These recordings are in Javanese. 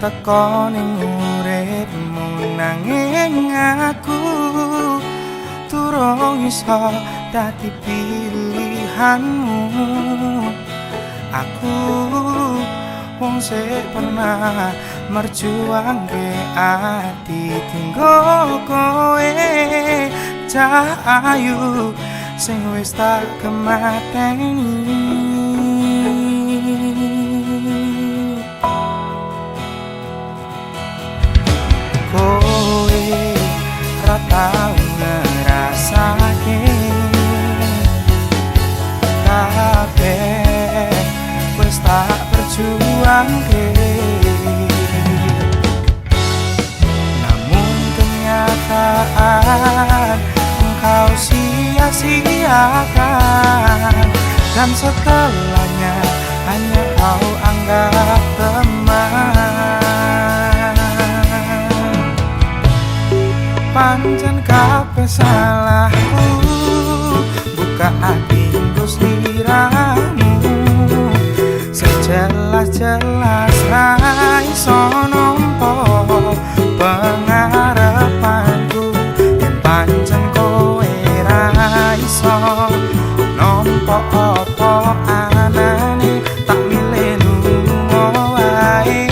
teko ning uripmu nanging aku durung iso dadi pilihanmu. Aku wong sing pernah merjuangke ati tinggo kowe cahayu sing wis tak kemateni. Kowe ra tau ngrasake kabeh wis tak perjuangke, namun kenyataan engkau sia-siakan, dan setelahnya hanya kau anggap teman. Pancen kabeh salahku, buka ati sliramu sejelas-jelas ra iso nampa pengarepanku. Yen pancen kowe ra iso nampa apa anane, tak milih lunga wae.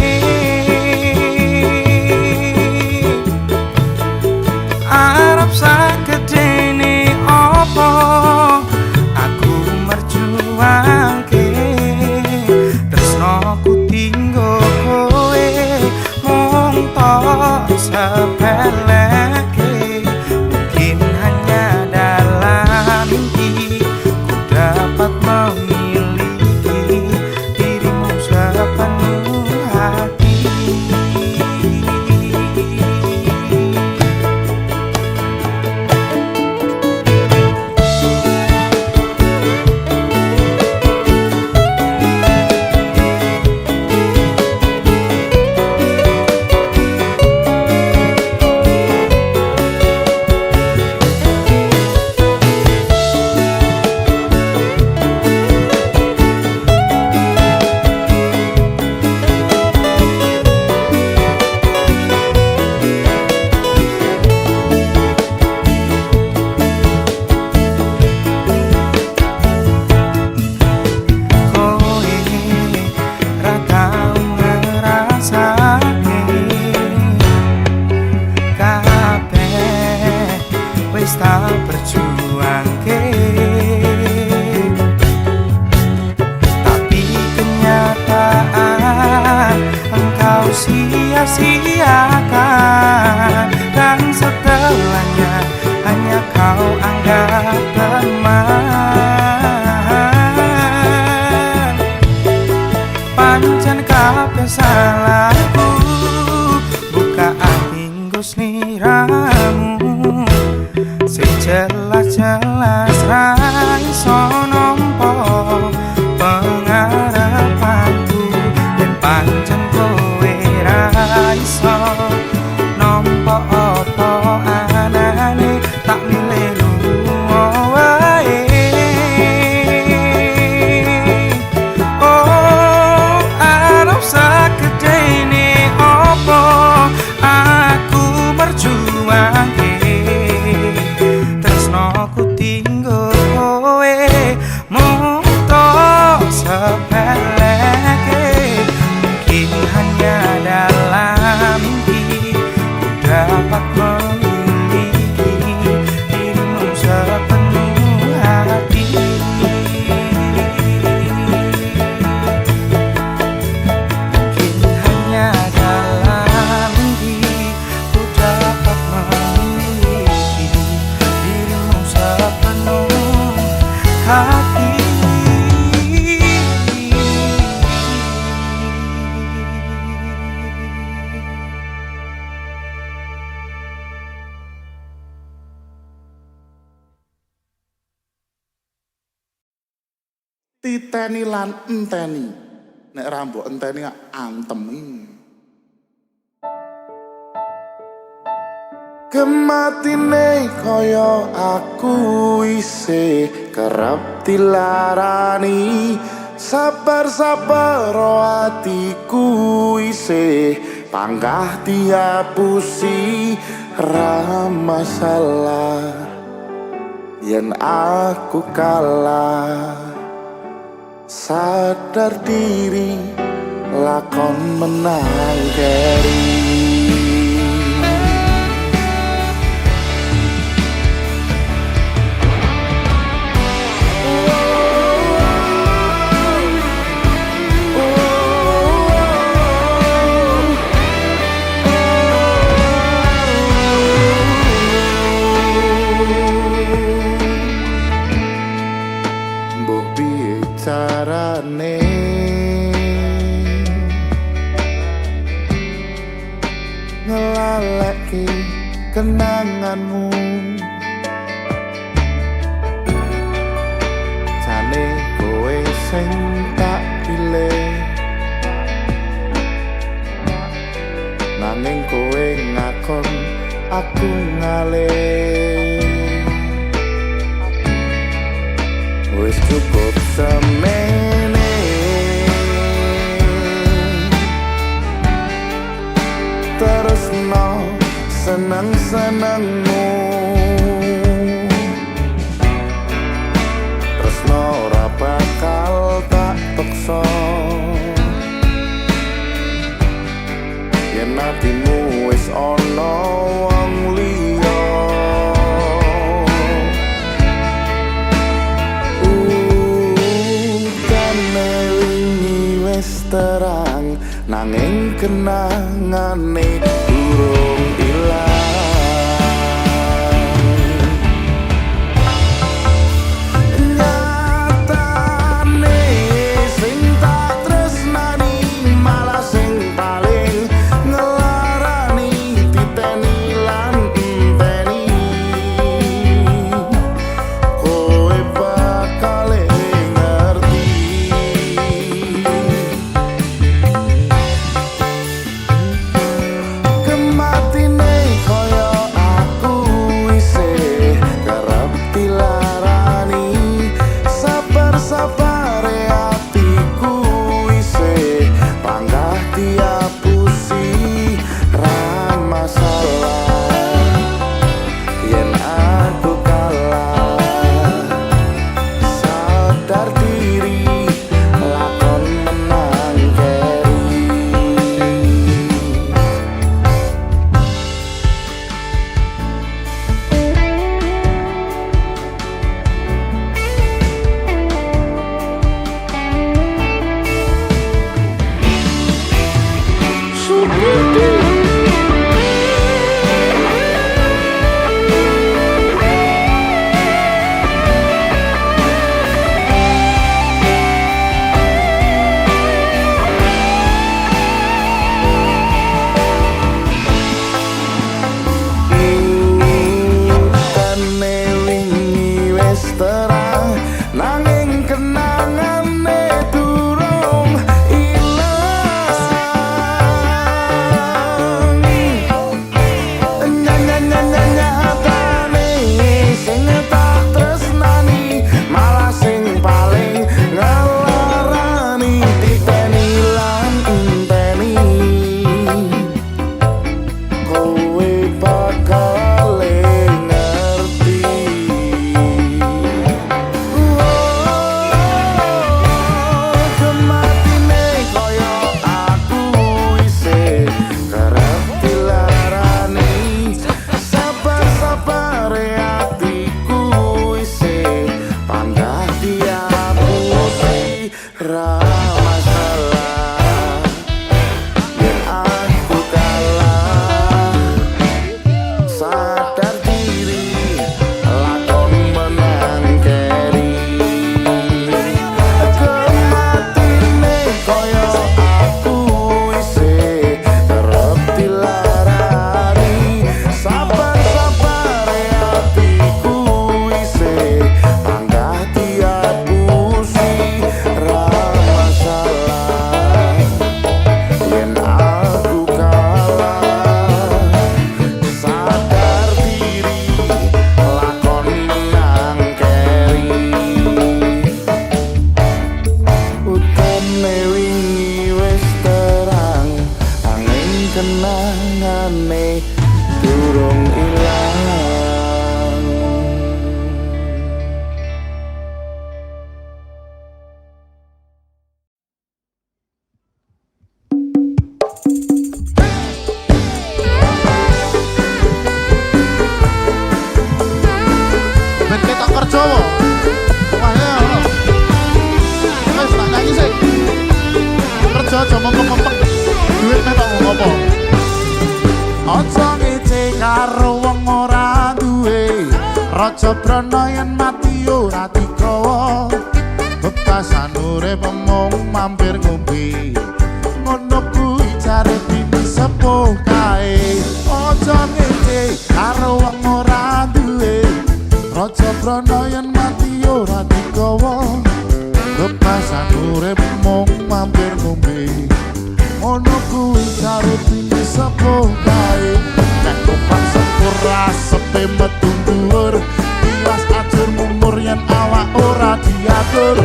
Arep sagedene apa aku merjuangke tresnoku tinggo kowe mung tok sepeleke. Mungkin hanya dalam mimpi ku dapat memiliki dirimu sepenuh hati. Tak berjuangke, tapi kenyataan engkau sia-siakan, dan setelahnya hanya kau anggap teman. Pancen kabeh salahku, buka ati nggo sliramu sejelas-jelas ra iso nampa pengarepanku. Yen pancen kowe ra iso nampa apa anane, tak milih lunga wae. Oh, arep sagedene apa aku merjuangke tresnoku tinggo kowe mung tok sepeleke. Mungkin hanya dalam mimpi ku dapat memiliki dirimu sepenuh hati. Mungkin hanya dalam mimpi ku dapat memiliki dirimu sepenuh hati. Titeni lan enteni, nek ra mbok enteni antemi. Kematine kaya aku isih kerep dilarani, sabar-sabar atiku isih panggah diapusi ra masalah yen aku kalah. Sadar diri lakon menang keri. Carane ngelaleki kenanganmu, jane kowe sing tak pilih, nanging kowe ngakon aku ngalih. Wis cukup semene terusno seneng-senengmu, tresno ora bakal tak peksa yen atimu wis ana wong liya. Terang nanging kenangane durung ilang. Nyatane sing tak tresnani malah sing paling ngelarani titeni lan enteni. Kowe bakal ngerti Martínez. kenangane durung ilang. Ben ketok kerja wo. Wah ya. Wis tak nyanyi sih. Kerja aja mempeng-mempeng. Duit meh tak ngopo. Aja ngece karo wong ora duwe. Raja Brana yen mati ora digawa. Bebasan urip mung mampir ngombe. Ngono kuwi jare bini sepuh kae. Aja ngece karo wong ora duwe. Raja Brana yen mati ora digawa. Bebasan urip mung mampir ngombe. Ono kuwi karo bini sepuh kae. Nek tumpang sepur asepe metu dhuwur. Tiwas ajur mumur yen awak ora diatur.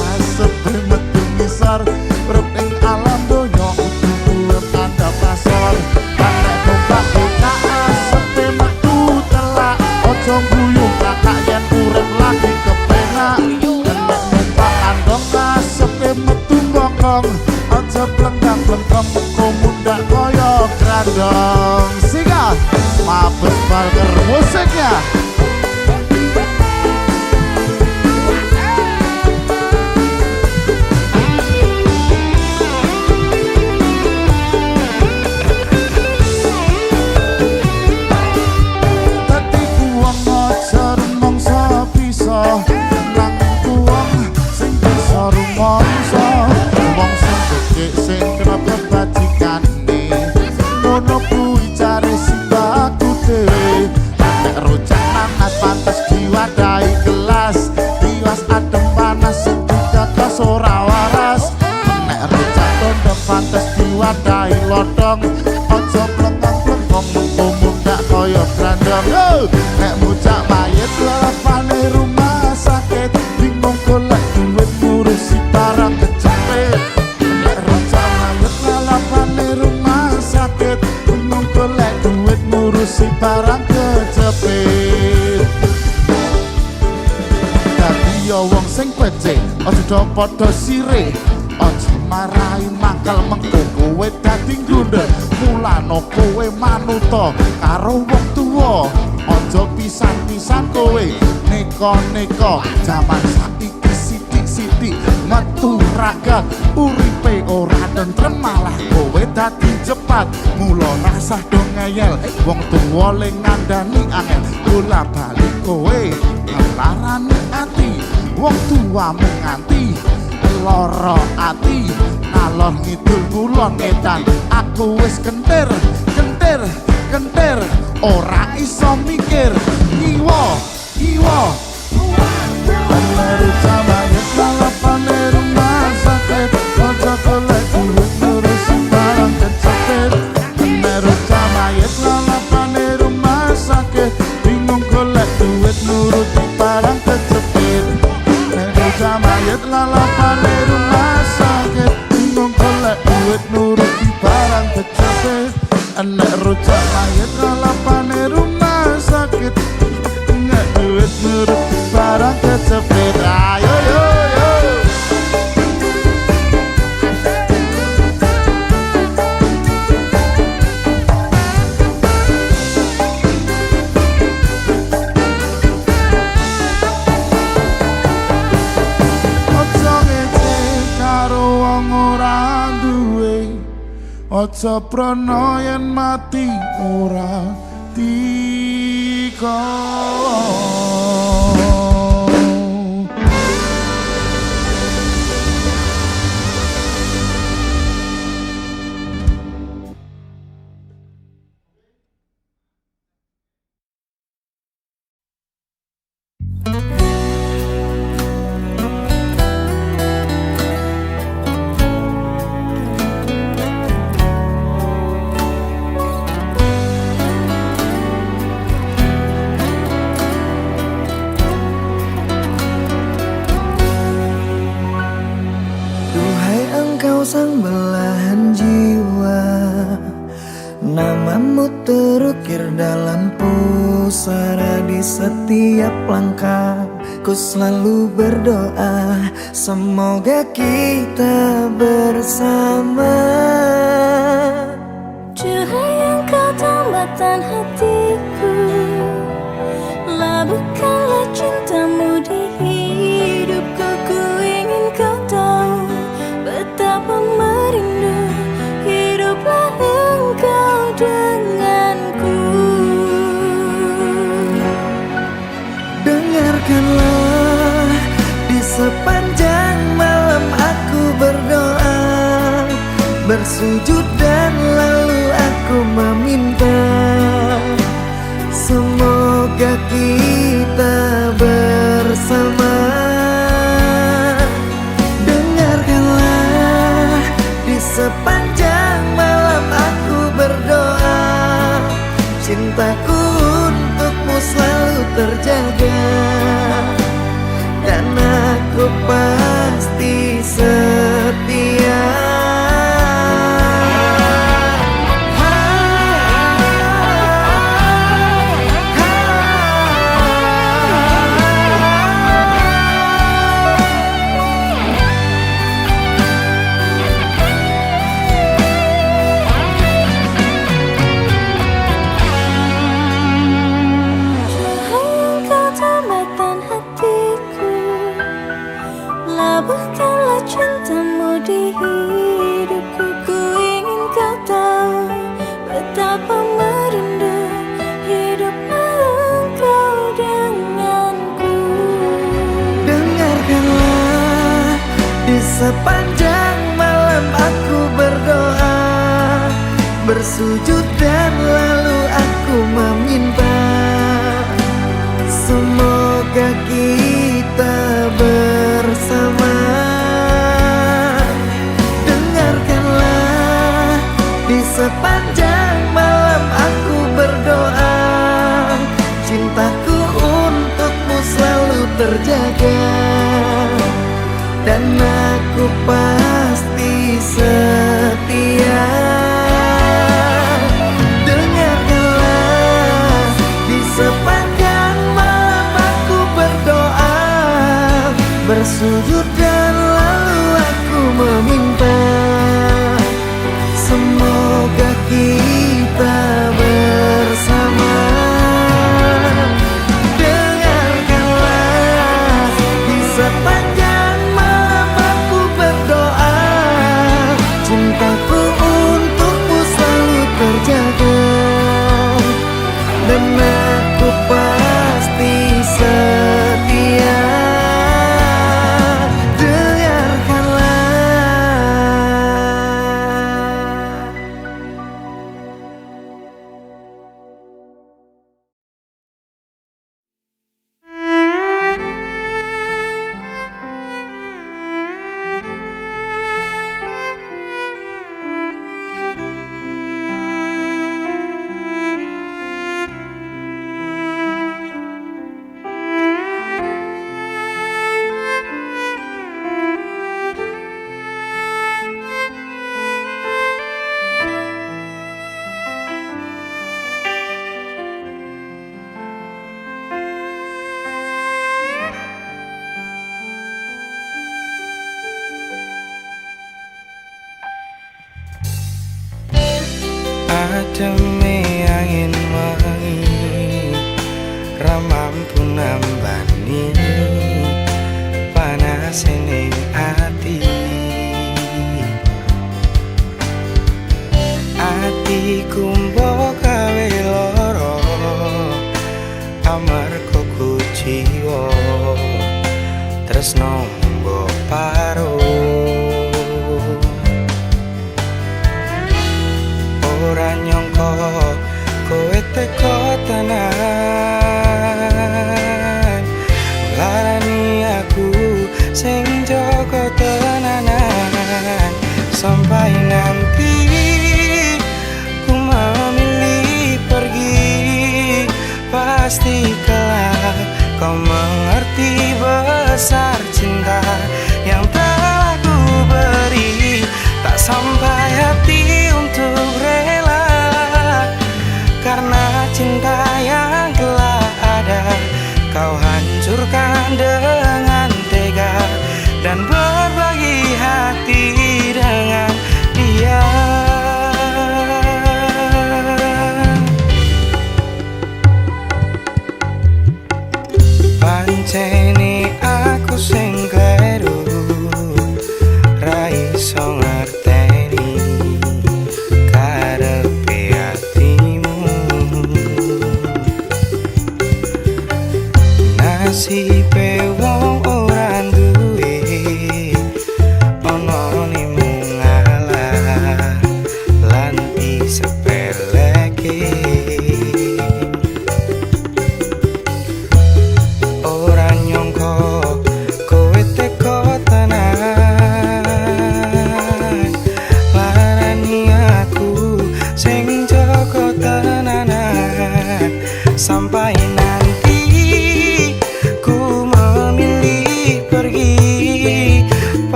Asepe metu ngisor. Urip ing alam donya kudu tanda pasor. Nek tumpang bocah asepe metu telak. Ojo guyu kakak yen urip lagi kepenak. Nek numpak andong asepe metu bokong. Aja blengkang-blengkong muka mundak kaya grandong. Sika Mabes Balker musiknya. Dadi kuwang aja rumangsa bisa. Nang kuwang sing bisa rumangsa. Wong sing becik sing kerep kebajikane. Ngono kuwi jare simbahku dhewe. Nek rujak nanas pantes diwadahi gelas. Tiwas adem panas sing dikakas ora waras. Nek rujak tondok pantes diwadahi lodong. Aja blengkang-blengkong mengko mundak kaya grandong. Nek mujak mayit lepane rumah sakit. Bingung golek duit ngurusi barang kecepet. Nek rujak mayit lepane rumah sakit. Bingung golek duit ngurusi barang kecepet. Dadi ya wong sing becik aja do padha sirih. Aja marahi mangkal mengko kowe dadi ngundel. Mulane kowe manuta karo wong tuwa. Aja pisan-pisan kowe neka-neka. Jaman saiki sithik-sithik metu ragat. Uripe ora tentrem malah kowe dadi cepat. Mula rasah do ngeyel wong tuwa ling ngandani angel. Bola-balik kowe larane ati. Wong tuwa mung nganti lara ati. Nalor ngidul kulon ngedan. Aku wis kentir, kentir, kentir. Ora iso mikir. Iwo, iwo. Baru jamayet lalapane rumah sakit. Aja golek duit ngurusi barang kecepet. Baru jamayet lalapane rumah sakit. Bingung golek duit nuruti barang kecepet. Baru jamayet lalapane rumah sakit. Bingung golek duit nuruti barang kecepet. Nek rujak mayit lalapane rumah sakit. Nek duit nuruti barang kecepet. Ayo yo yo. Aja ngece karo wong ora duwe. Aja prana yen mati ora digawa. ukir dalam pusara di setiap langkah. Ku selalu berdoa semoga kita bersama. Cahaya engkau tambatan hatiku, labuhkanlah cintamu di hidupku. Ku ingin kau tahu betapa merindu hiduplah engkau denganku. Dengarkanlah, di sepanjang malam aku berdoa, bersujud dan lalu aku meminta, semoga kita bersama. Dengarkanlah, di sepanjang malam aku berdoa, cintaku untukmu selalu terjaga, dan aku pasti setia. Labuhkanlah cintamu di hidupku. Ku ingin kau tahu betapa merindu hiduplah engkau denganku. Dengarkanlah, di sepanjang malam aku berdoa, bersujud dan lalu aku meminta, semoga kita bersama. Dengarkanlah, di sepanjang malam aku berdoa, cintaku untukmu selalu terjaga, dan aku pasti setia. Dengarkanlah, di sepanjang malam aku berdoa, bersujud dan lalu aku meminta, semoga kita bersama. Dengarkanlah, di sepanjang malam aku berdoa, cintaku untukmu selalu terjaga, dan aku pasti setia. Ademe angin wangi ra mampu nambani panas ning ati. Atiku mbok gawe lara amarga kuciwa tresno mbok paro. Ora nyangka kowe teko tenan, larani aku sing jaga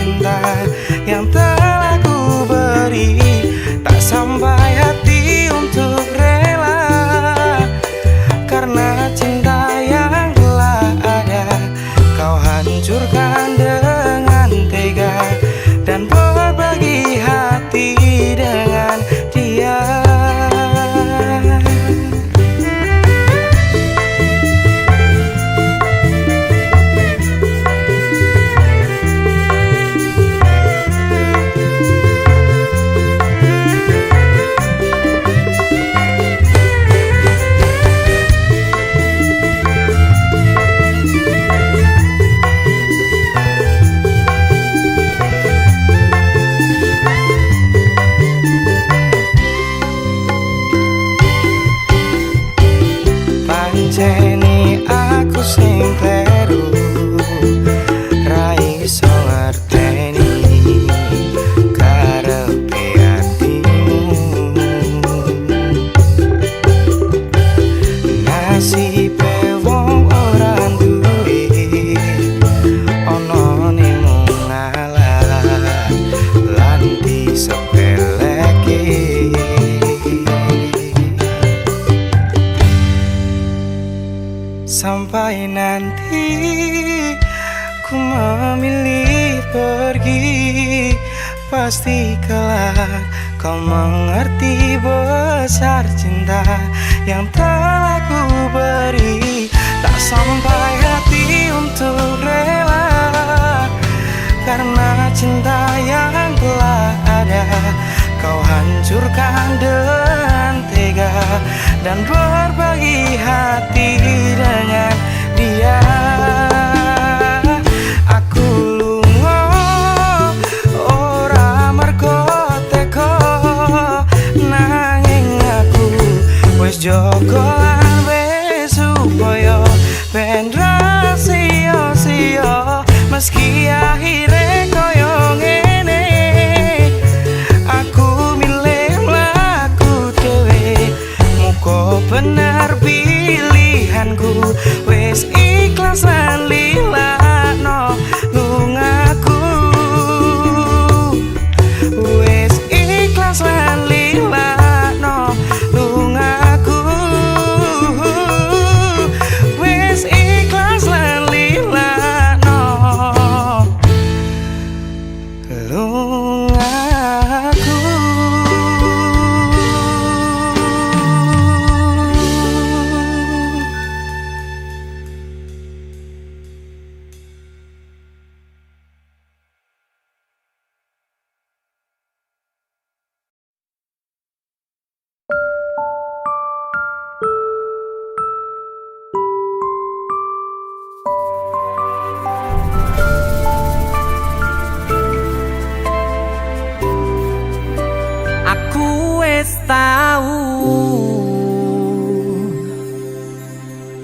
cinta yang telah ku beri. Tak sampai hati untuk rela, karena cinta yang telah ada kau hancurkan dengan tega dan berbagi hati dengan dia. Panceni aku sing kleru, ra iso ngerteni karepe atimu. Nasibe wong ora duwe ana ning ngalah lan disepeleke. Sampai nanti ku memilih pergi, pasti kelak kau mengerti besar cinta yang telah ku beri. Tak sampai hati untuk rela, karena cinta yang telah ada kau hancurkan dengan tega dan berbagi hati dengan dia. Aku lunga ora mergo teko, nanging aku wis jaga lan wis supaya ben ra sia-sia. Meski akhirnya koyo ngene, aku milih mlaku dhewe. Muga bener pilihanku, wis ikhlas lan lilakno lungaku. Wis ikhlas lan lilakno lungaku. Wis ikhlas lan lilakno lungaku. Aku wis tau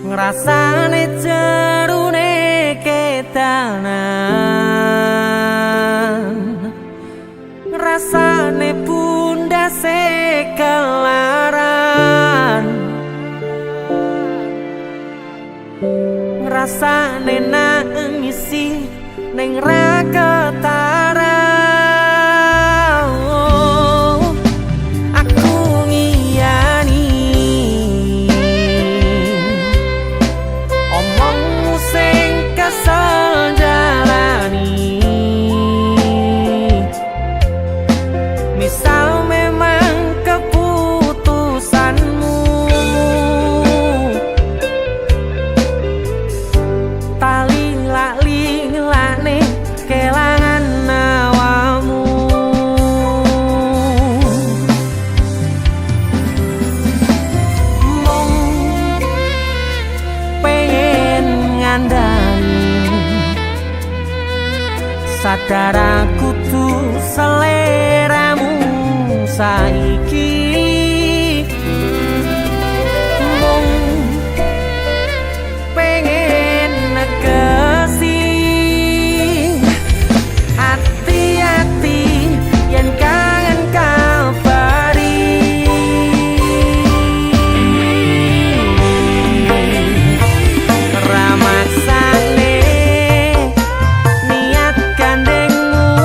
ngrasane jerone ketanan, ngrasane pundase kelaran, ngrasane nangisi ning ra ketara. Sadar aku tuh seleramu saiki, mung pengen negesi. Hati-hati yen kangen kabari, ramaksane niat gandengmu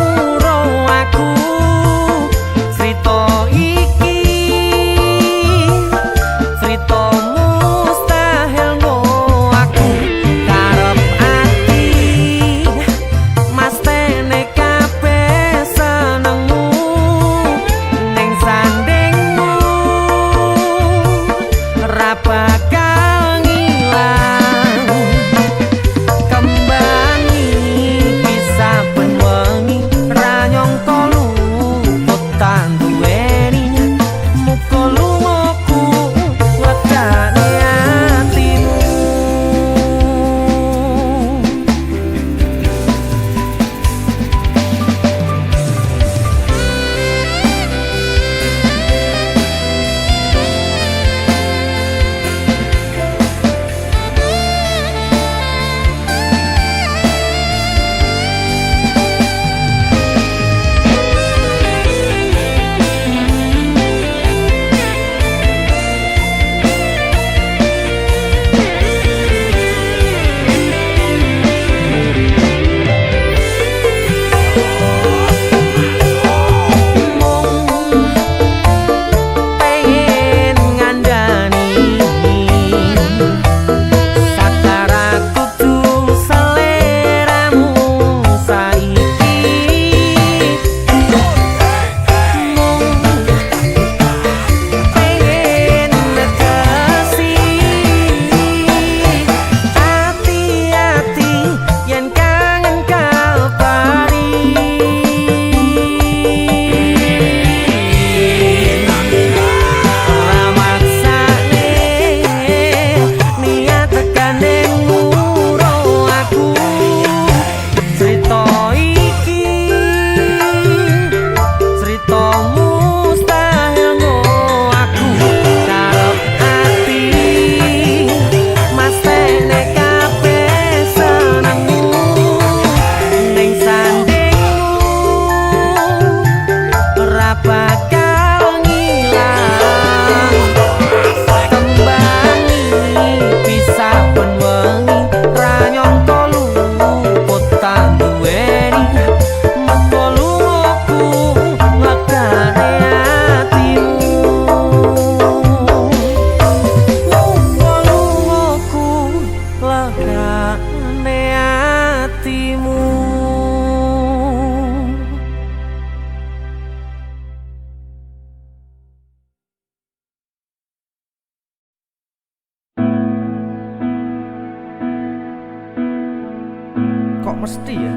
mesti ya.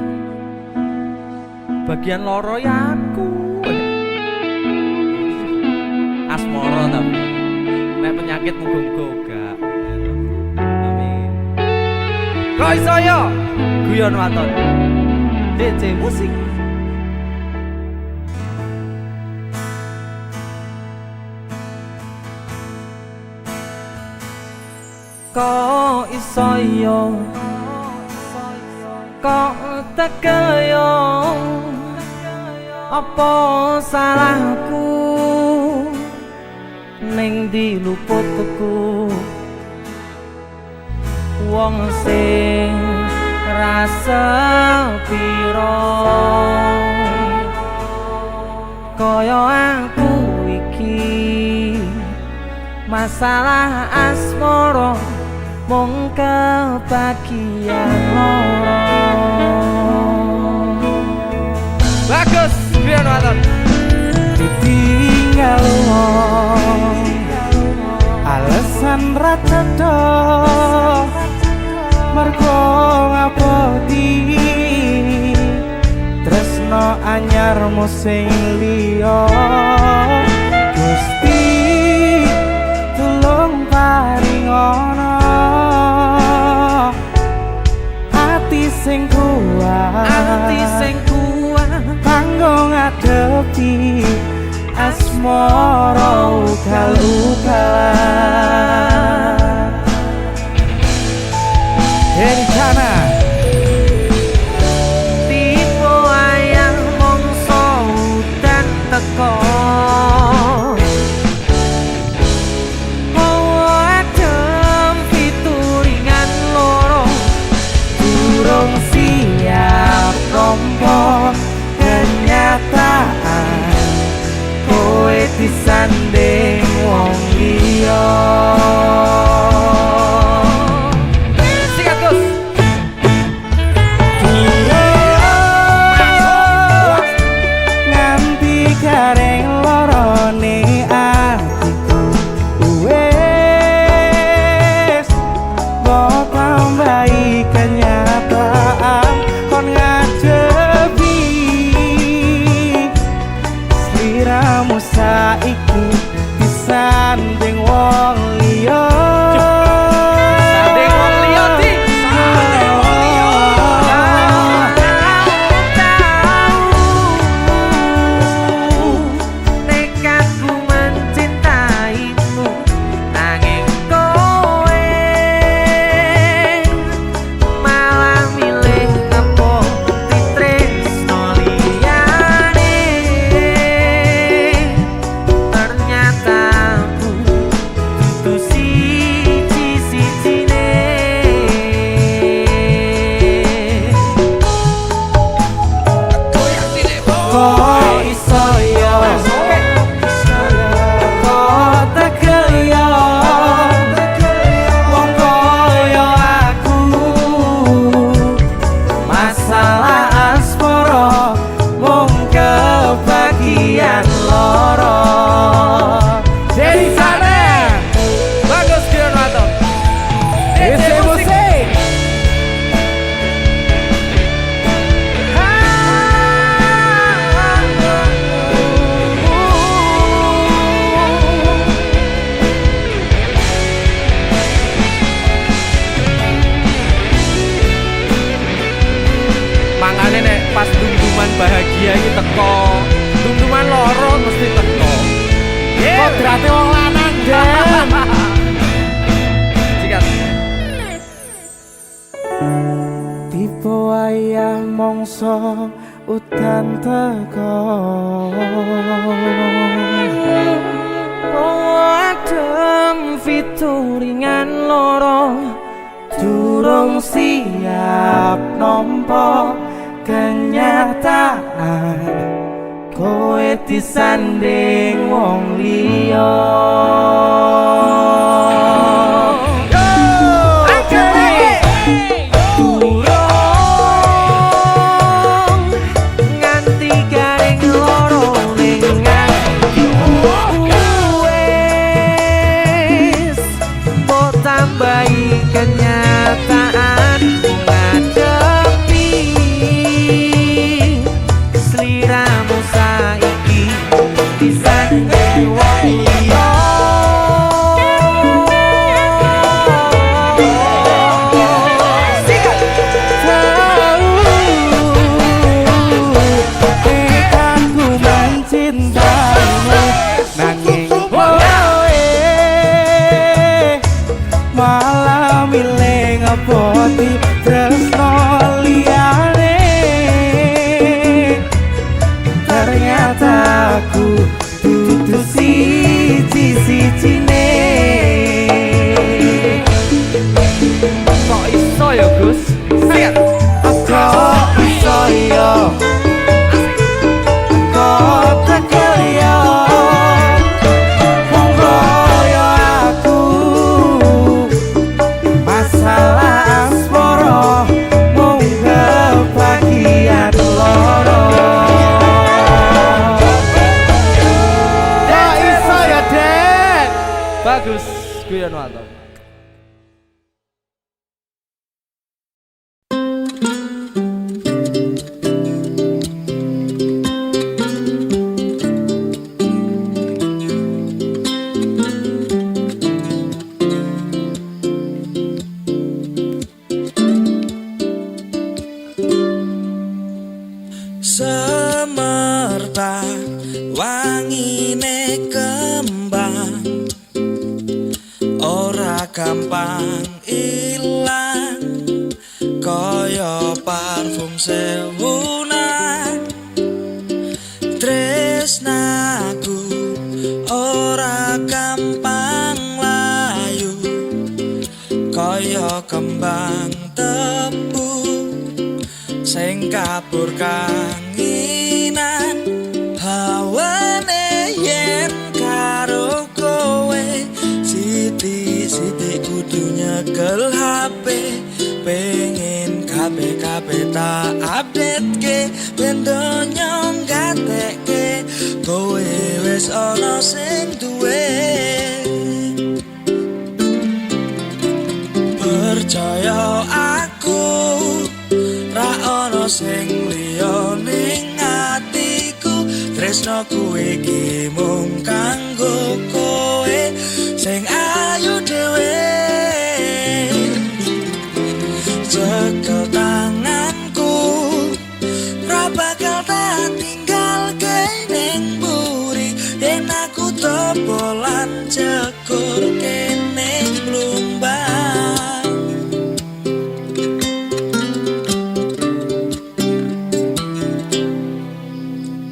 Bagian loro ya aku. Asmara tapi nek penyakit muga-muga gak. Amin. Kok iso yo? Guyon waton. DJ musik. Kok iso yo? Kok tekel yo? Apa salahku ning diluputku wong sing rasa piro kaya aku iki masalah asmara mung kebagian loro. Bagus, biar nonton. Ditinggal wong alasan racada mergo ngabodi tresno anyarmu sing liya Gusti tulung paringono ati sing kuat kanggo ngadepi asmara ugal-ugalan. Dari sana tipe ayang mongso dan teko adem pituringan loro durung siap rompo kenyataan kowe disanding wong liya. Sikat Gus. nganti garing lorone atiku wis mbok tambahi kenyataan kon ngadepi sliramu saiki disanding wong liya. Sanding wong liya di. Nekatku mencintaimu nanging kowe malah milih apa ditresno liyane. Ternyata aku dudu siji-sijine. Kok iso yo kok tekel yo wong kaya aku masalah asmara mung kebagian loro. Dari sana Bagus Gion Wato. DJ musik. Mangane nek pas dungduman bahagia iki teko, dungduman loro mesti teko. Kodrate wong lanang Den. Sikat. Tipe wayah mongso udan teko adem fituringan loro durung siap nampa kenyataan kowe disanding wong liya. Nganti garing loro ning atiku wis mbok tambahi kenyataan ngadepi wong liya. Poti tresno liyane, ternyata aku dudu siji-sijine. Kok iso ya Gus? Siap. Kok iso ya? Kok tekel ya? Wong kaya aku masalah asmara mung kebagian loro. Kok iso ya Dek? Bagus, guyon mantap. Semerbak wangine kembang, ora gampang ilang, kaya parfum sewunan. Tresnaku ora gampang layu, kaya kembang tebu sing kabur kanginan. Hawane yen karo kowe sithik-sithik kudu nyekel HP, pengen kabeh-kabeh tak update ke, ben donya ngatekke kowe wis ana sing duwe. Percaya aku ra ono sing liya ning atiku, tresnoku iki mung kanggo kowe sing ayu dhewe. Cekel tanganku, ra bakal tak tinggalke ning mburi, yen aku topolan cekur kene blumbang.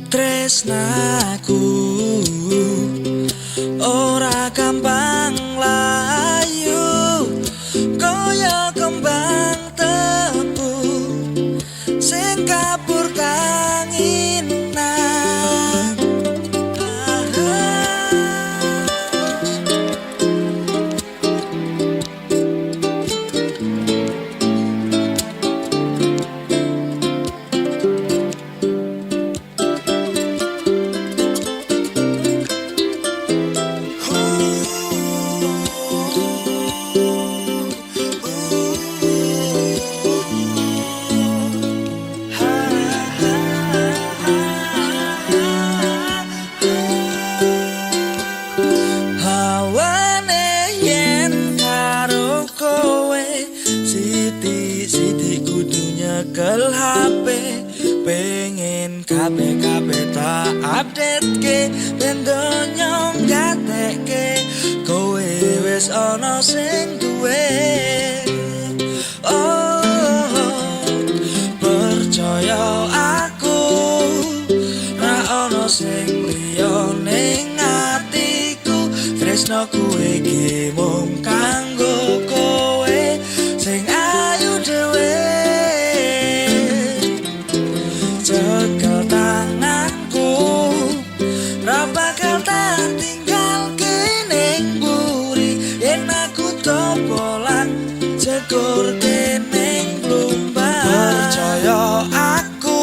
Tresnaku ora gampang layu, kaya kembang tebu sing kabur kanginan. Hawane yen karo kowe sithik-sithik kudu nyekel HP, pengen kabeh-kabeh tak update ke, ben donya ngatekke kowe wis ana sing duwe. Oh, percaya aku ra ana sing liya ning atiku, tresnoku iki mung kanggo kowe sing ayu dhewe. Cekel tanganku, ra bakal tak tinggalke ning mburi, yen aku topolan cekur ning blumbang. Percaya aku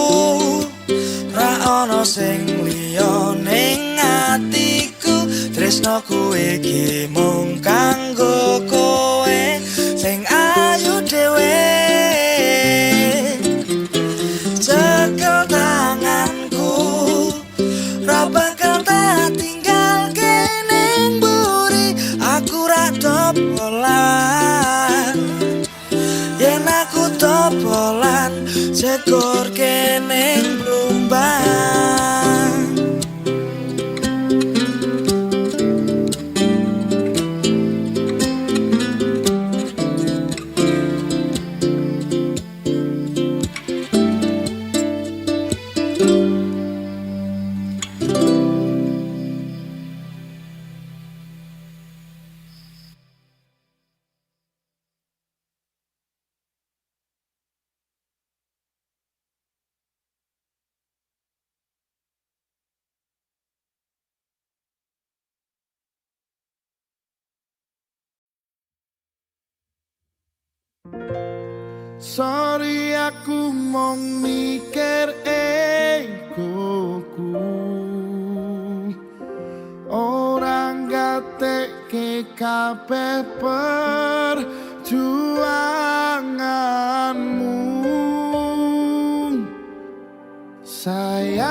ra ana sing liya ning atiku, tresnoku iki mung kanggo kowe sing ayu dhewe. Cekel tanganku, ra bakal tak tinggalke digorke ning Blumbang. Sorry aku mong mikir egoku, orang gatekke kabeh perjuanganmu. Sayang,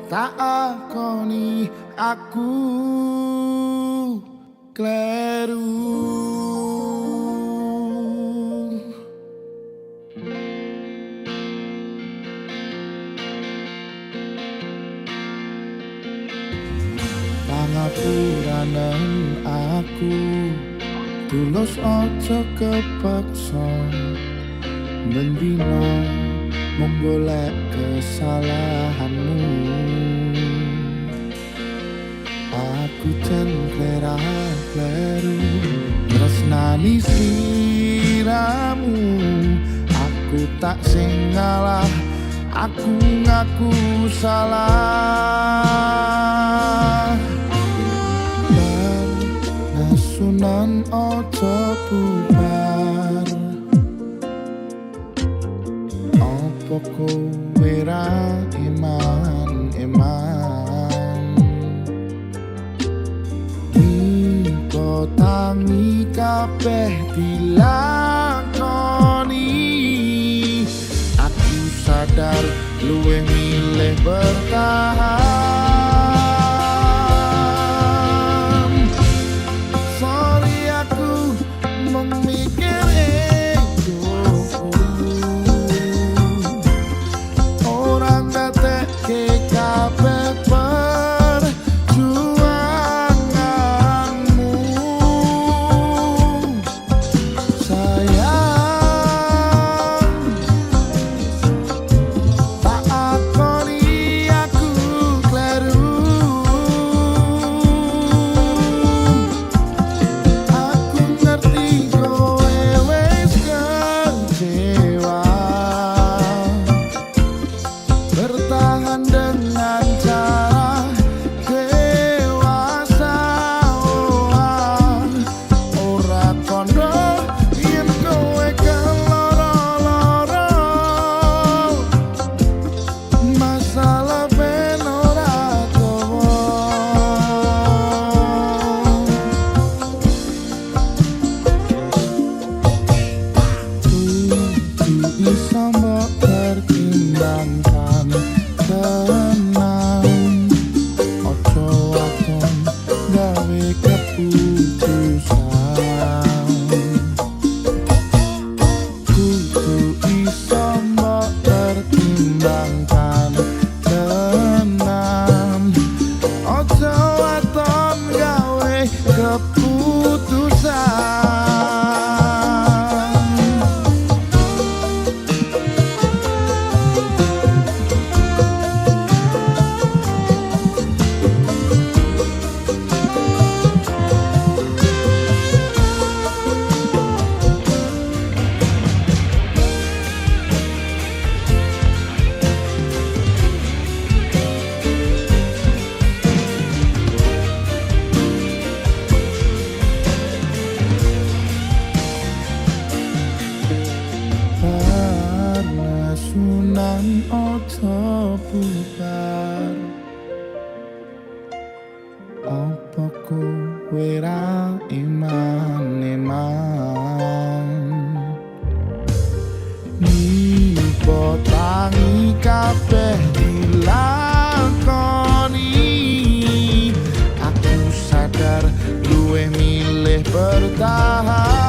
tak akoni aku kleru. Pangapuranen aku tulus aja kepeksa, mendino menggolek kesalahanmu. Aku jan kleru tresnani sliramu. Aku tak sing ngalah, aku ngaku salah. Dan nesunan ojo bubar, opo kowe ra eman-eman. Kiko tangi kabeh dilakoni. Aku sadar luwih milih bertahan. Sorry aku memikir egoku, orang gatekke kabeh perjuanganmu. Sayang, tak akoni aku kleru. Aku ngerti kowe wis kecewa, bertahan dengan cara dewasa. Ora kondo yen kowe keloro-loro, masalah ben ora dawa. Kudu iso mbok pertimbangkan tenang, ojo waton gawe keputusan. Kudu iso mbok pertimbangkan tenang, ojo waton gawe keputusan. Sunan ojo bubar, opo kowe ra eman-eman. Nipo tangi kabeh dilakoni. Aku sadar luwih milih bertahan.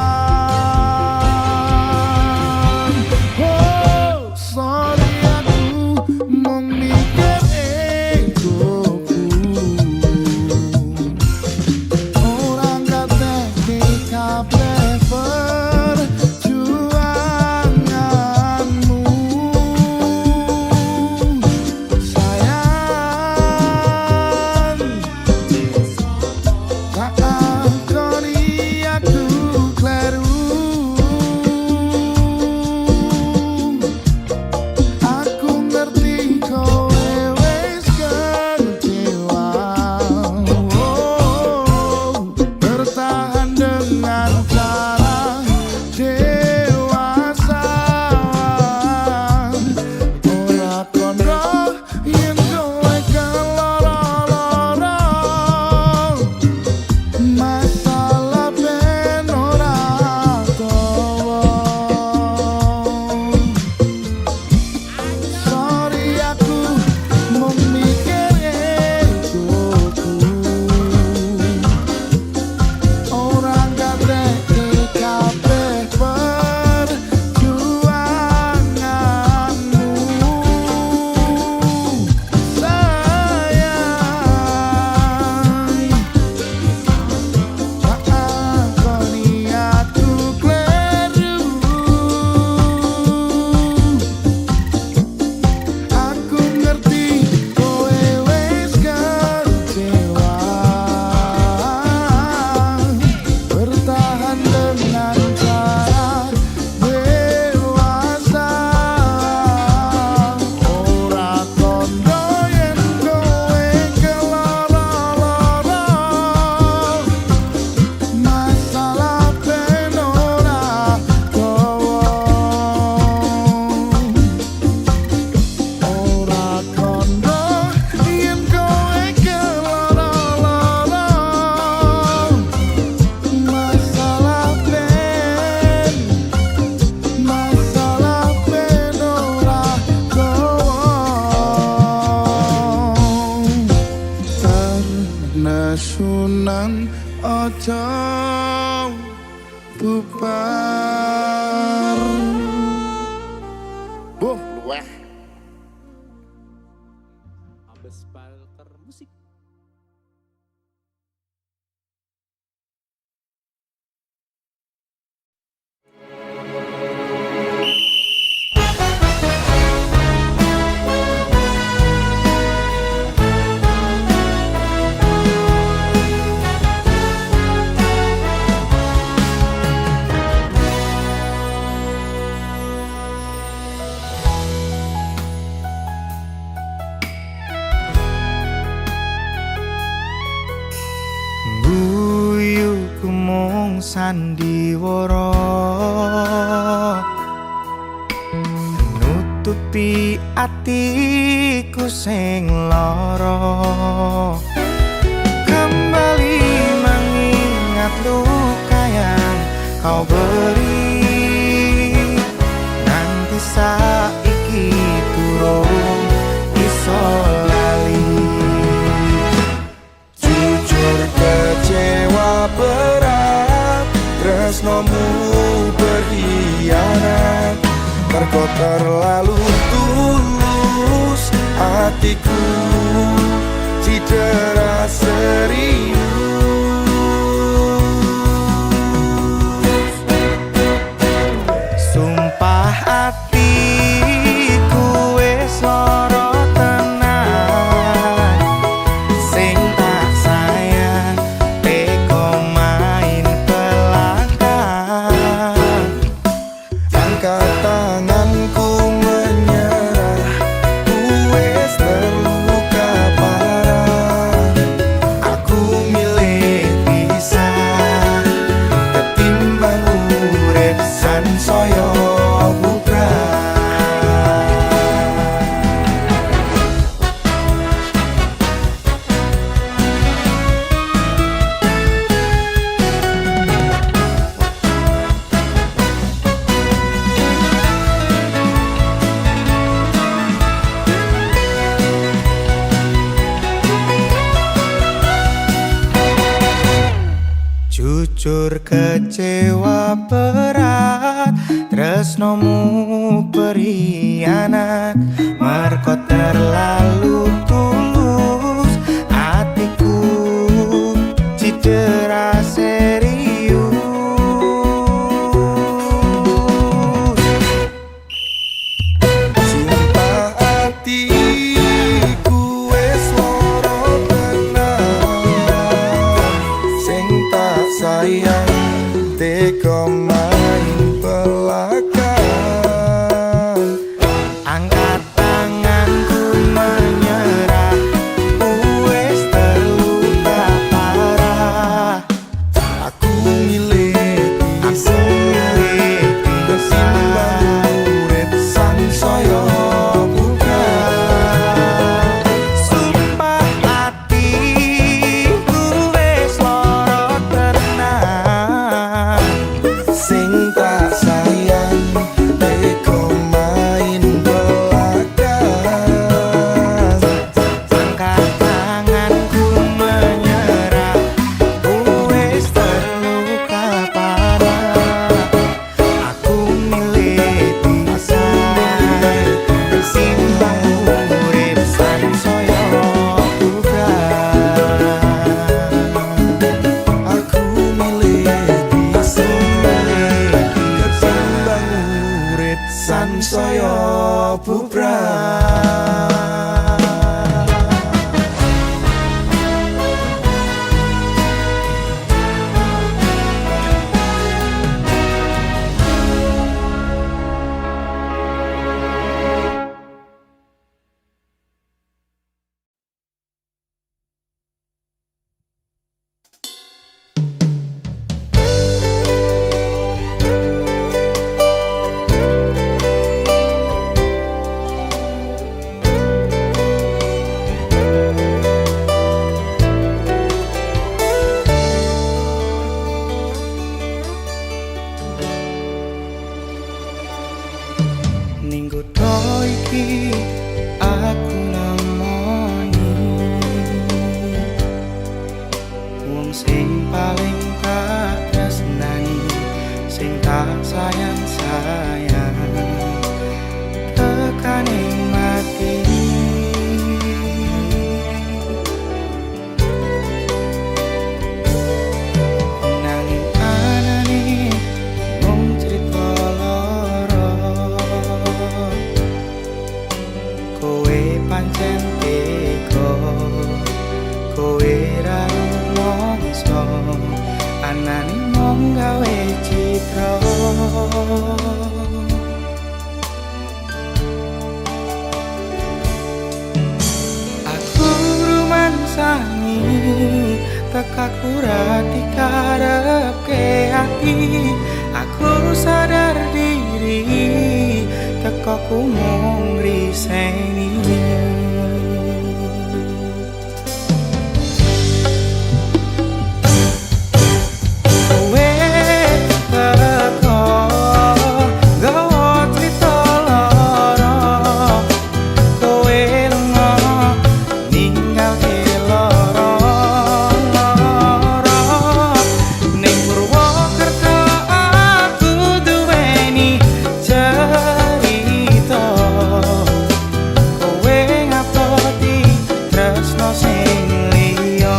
dong bubar. Luweh. Abes Balker Musik. Guyuku mung sandiwara nutupi atiku sing lara, kembali mengingat luka yang kau beri. Nanti saiki turun iso lali. Jujur kecewa berat, tresnomu berkhianat. Mergo terlalu tulus hatiku, cedera serius. Sumpah hatiku wis lara tenan. Sing tak sayang teko main belakang. Angkat tanganku menyerah, wis terluka parah. Aku milih pisah ketimbang urip sansaya bubrah. Jujur kecewa berat, tresnomu berkhianat. Mergo terlalu tulus hatiku, cedera serius. Sumpah hatiku wis lara tenan. Sing tak sayang teko main belakang. Angkat tanganku menyerah, wis terluka parah. Aku milih pisah ketimbang urip sansaya bubrah. Sumpah hatiku wis lara tenan. Sing tak sayang teko main belakang. Angkat tanganku menyerah, wis terluka parah. Aku milih pisah ketimbang urip sansaya bubrah. Aku milih pisah ketimbang urip sansaya bubrah. pancen teko kowe ra rumangsa anane mung gawe citra aku rumangsani tekaku rati karepke ati aku sadar diri tekaku mung riseni kowe teko gawa crita lara kowe lunga ninggalke lara ning Purwokerto aku duweni cerita kowe ngapoti tresno sing liya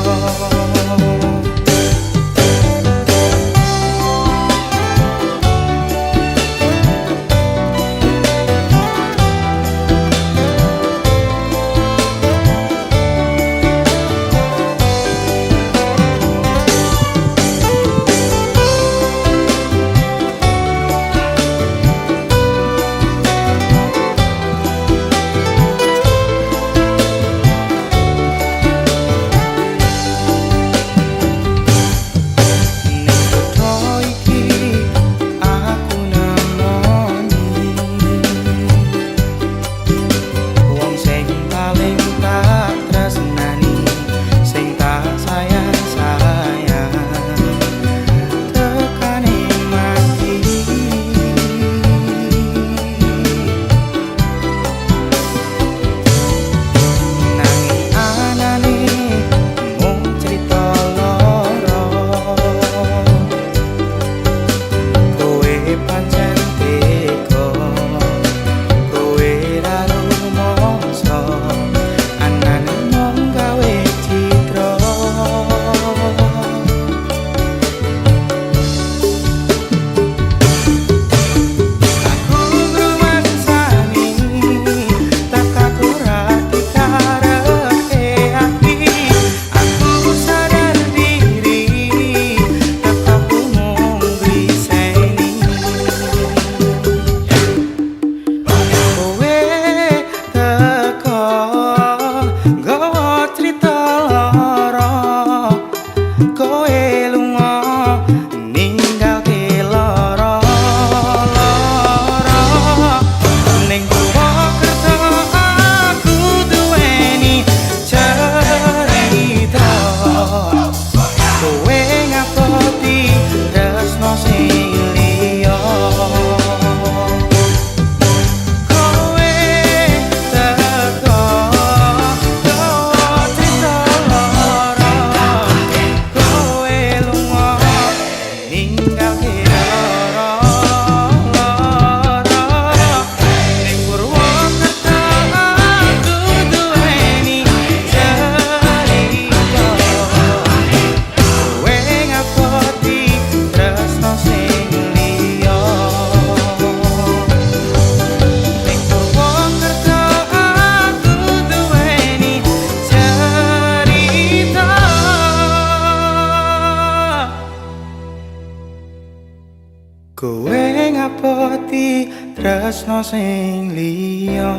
kowe ngapoti tresno sing liya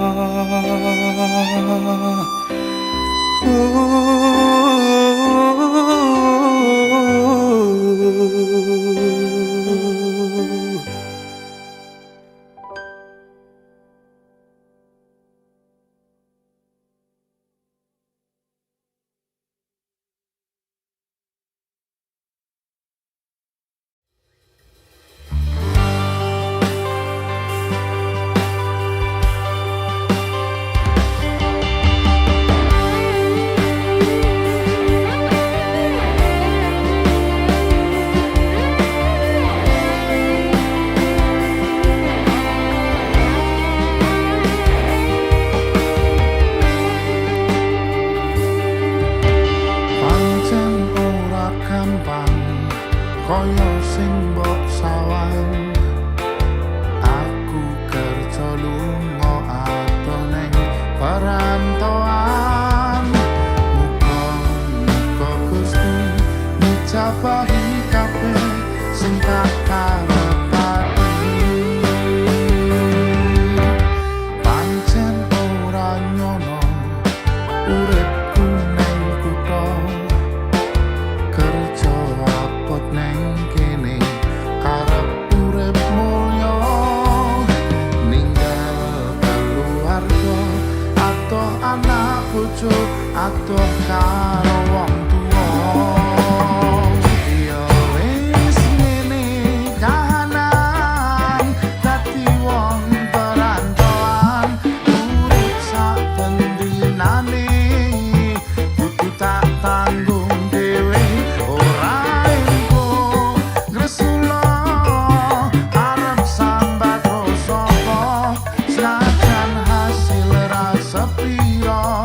bojo atuh karo wong tuwa. Ya wis ngene kahanan dadi wong perantauan urip saben dinane kudu tak tanggung dhewe ora engko gresula arep sambat sapa senajan hasil rasa piro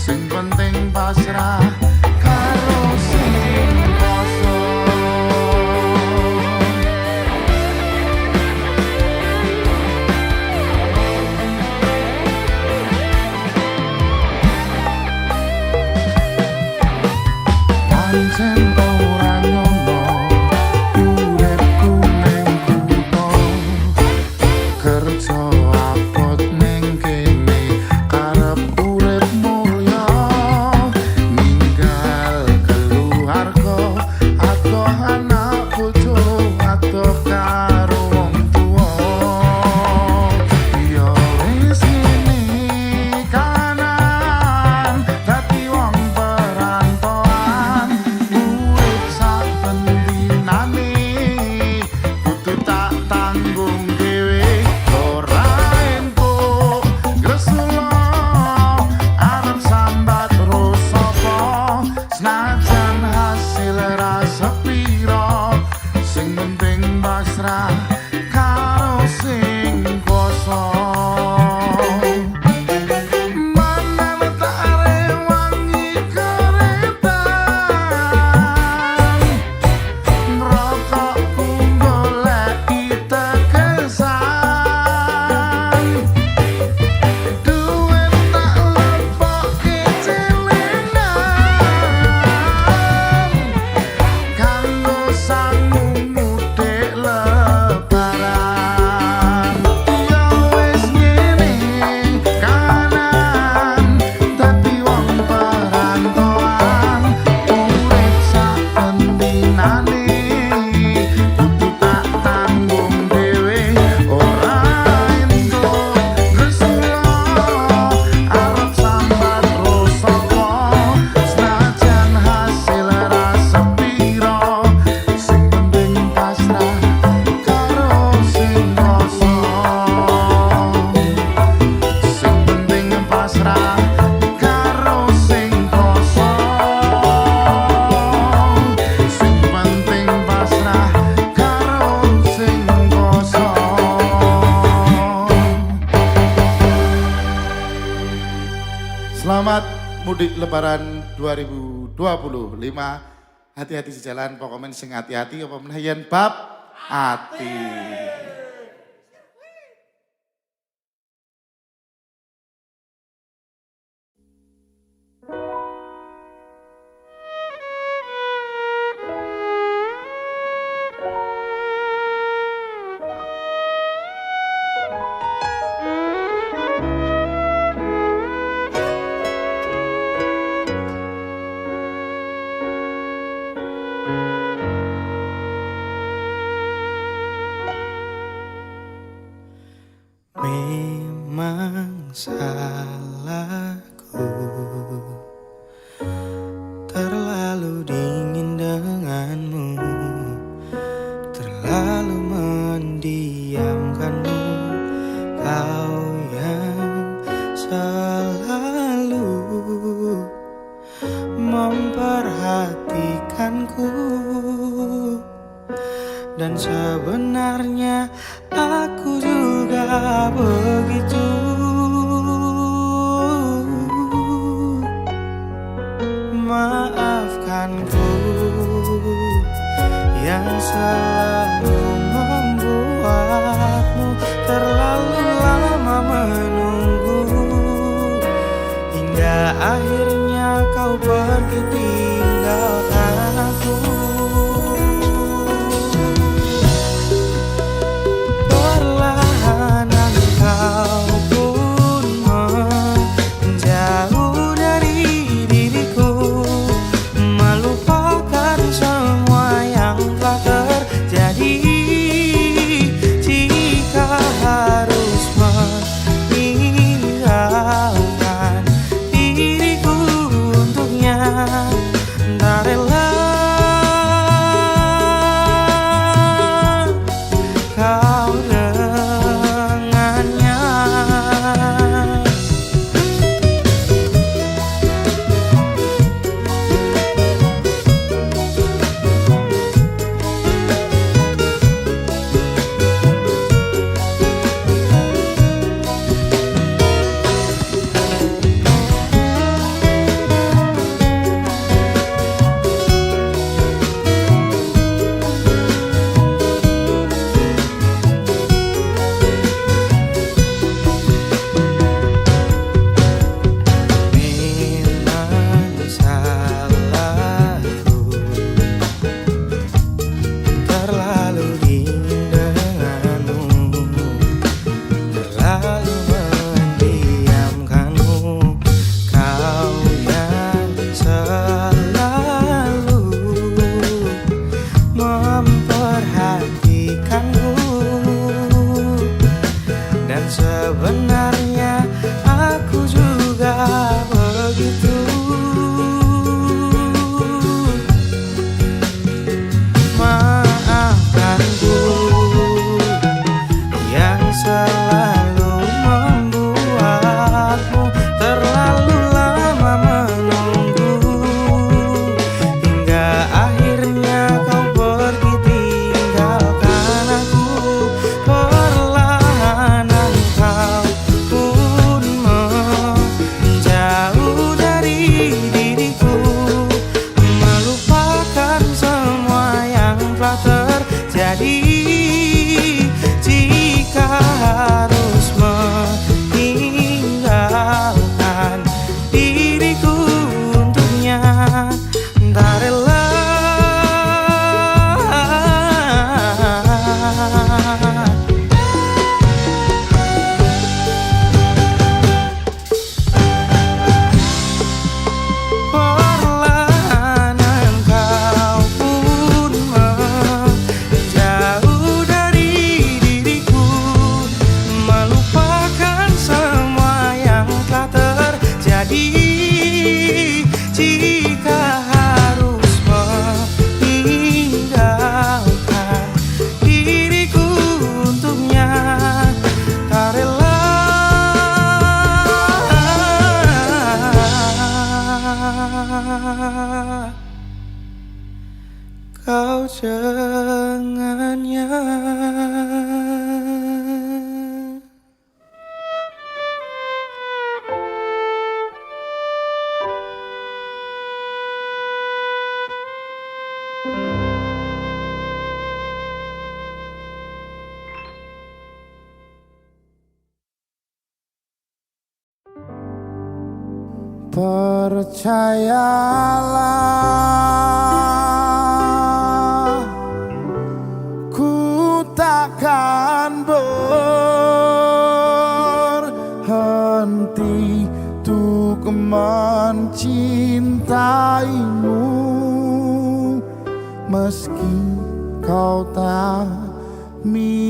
sing penting pasrah karo sing kuasa. Pancen ora nyono uripku ning kutha kerja apot ning kene karep urip mulya ninggal keluarga atuh anak bojo atuh karo wong tuwa. Ya wis ngene kanan dadi wong perantauan urip saben dinane kudu tak tanggung dhewe ora entuk gresula arep sambat terus sapa senajan hasil rasa piro sing penting pasrah karo sing kuasa. Mana metare wangi keretan rokokku goleki tegesan duit tak lepokke celenan kanggo sangu mudik lebaran. Ya wis ngene kanan dadi wong perantauan urip saben dinane kudu tak tanggung dhewe ora entuk gresula arep sambat terus sapa senajan hasil rasa piro sing penting pasrah karo sing kuasa. Sing penting pasrah karo sing kuasa. Sing penting pasrah karo sing kuasa. Selamat mudik lebaran 2025. Hati-hati di jalan, pokoknya sing hati-hati apa meneh yen bab ati. Memang salahku terlalu dingin denganmu, terlalu mendiamkanmu. Kau yang selalu memperhatikanku, dan sebenarnya aku juga begitu. Maafkanku yang selalu membuatmu terlalu lama menunggu, hingga akhirnya kau pergi tinggalkan aku. Perlahan engkau pun menjauh dari diriku, melupakan semua yang telah terjadi. Jika harus meninggalkan diri dengannya. Percayalah, ku takkan berhenti untuk mencintaimu, meski kau tak milikku.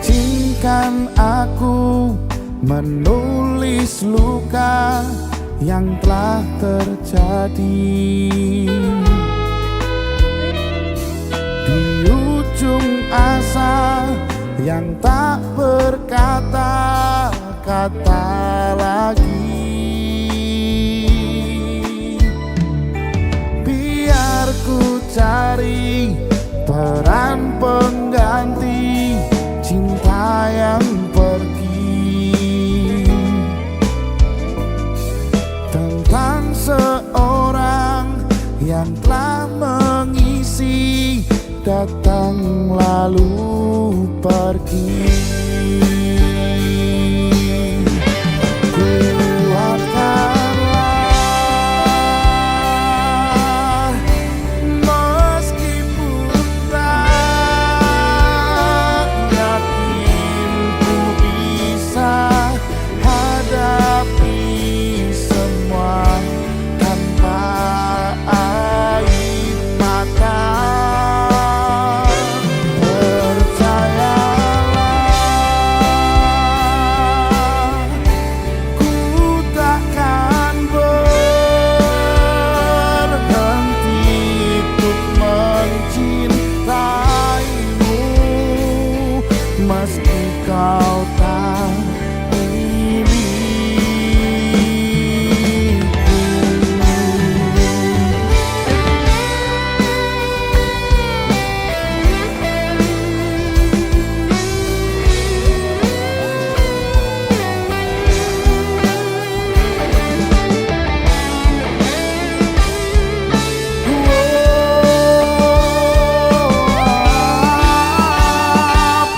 Izinkan aku menulis luka yang telah terjadi di ujung asa yang tak berkata-kata lagi. Biar ku cari peran pengganti cinta yang pergi, tentang seorang yang telah mengisi, datang lalu pergi. Kuatkanlah, meskipun tak yakin ku bisa hadapi semua tanpa air mata. Percayalah, ku takkan berhenti untuk mencintaimu, meski kau tak milikku.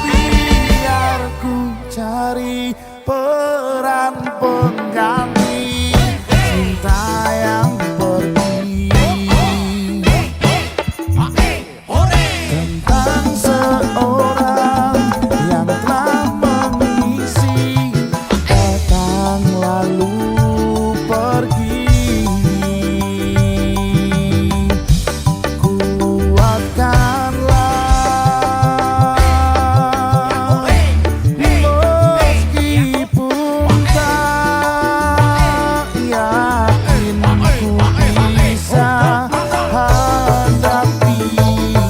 Biar ku cari peran pengganti cinta yang pergi, tentang seorang yang telah mengisi, datang lalu pergi. Kuatkanlah, meskipun tak yakin ku bisa hadapi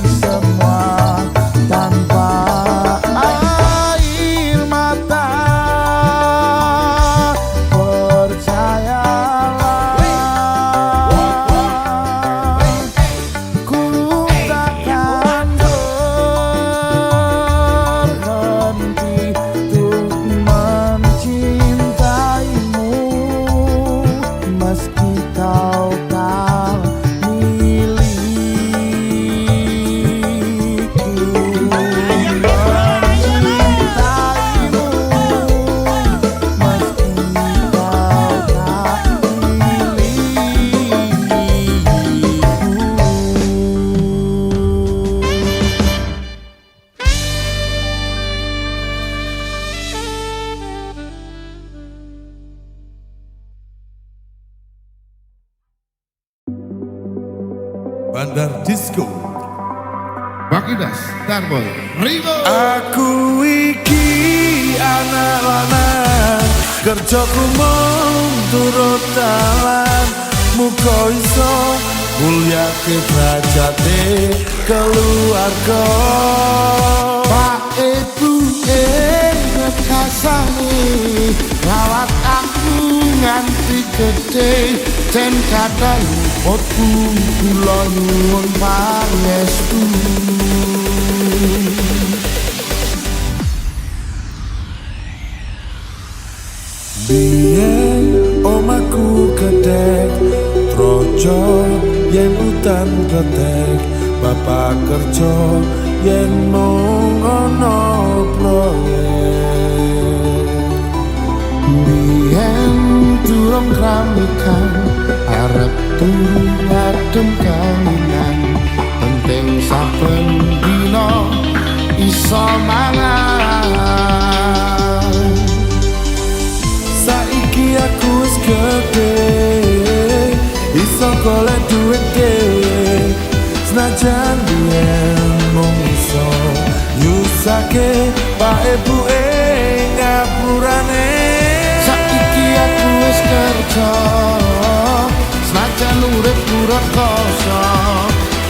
semua tanpa air mata. Percayalah, ku takkan berhenti untuk mencintaimu, meski kau tak milikku. Mencintaimu, meski kau tak Bandar Disco Bakidas, Darboy, Ringo. Aku iki anak lanang kerjaku mung turut dalan muga iso mulyake derajate keluarga Pak Ibu rekasane rawat aku nganti gede dan kadang luputku kula nyuwun pangestu. biyen omaku gedek trojo yen udan ketek bapak kerja yen mung ana proyek Biyen durung ramikan arep turu adem kawinan penting saben dina iso mangan. saiki aku wis gede iso golek duit dhewe senajan biyen mung iso nyusake pak ibuke ngapurane Saiki aku wis kerja senajan uripku rekoso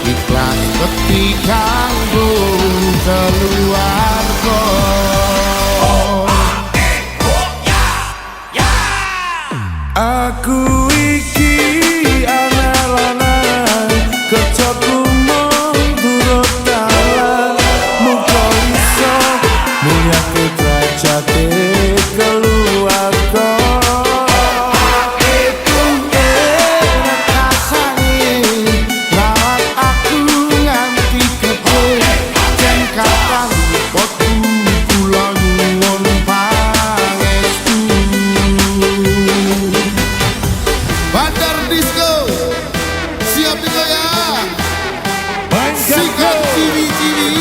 ikhlas bekti kanggo keluarga. Aku iki anak lanang kerjaku mung turut dalan muga iso mulyake derajate keluarga Rekasane rawat aku nganti gede jan kadang luputku kula nyuwun pangestu. Bandar Disco, siap digoyang. Mainkan Sikat ciwi-ciwi.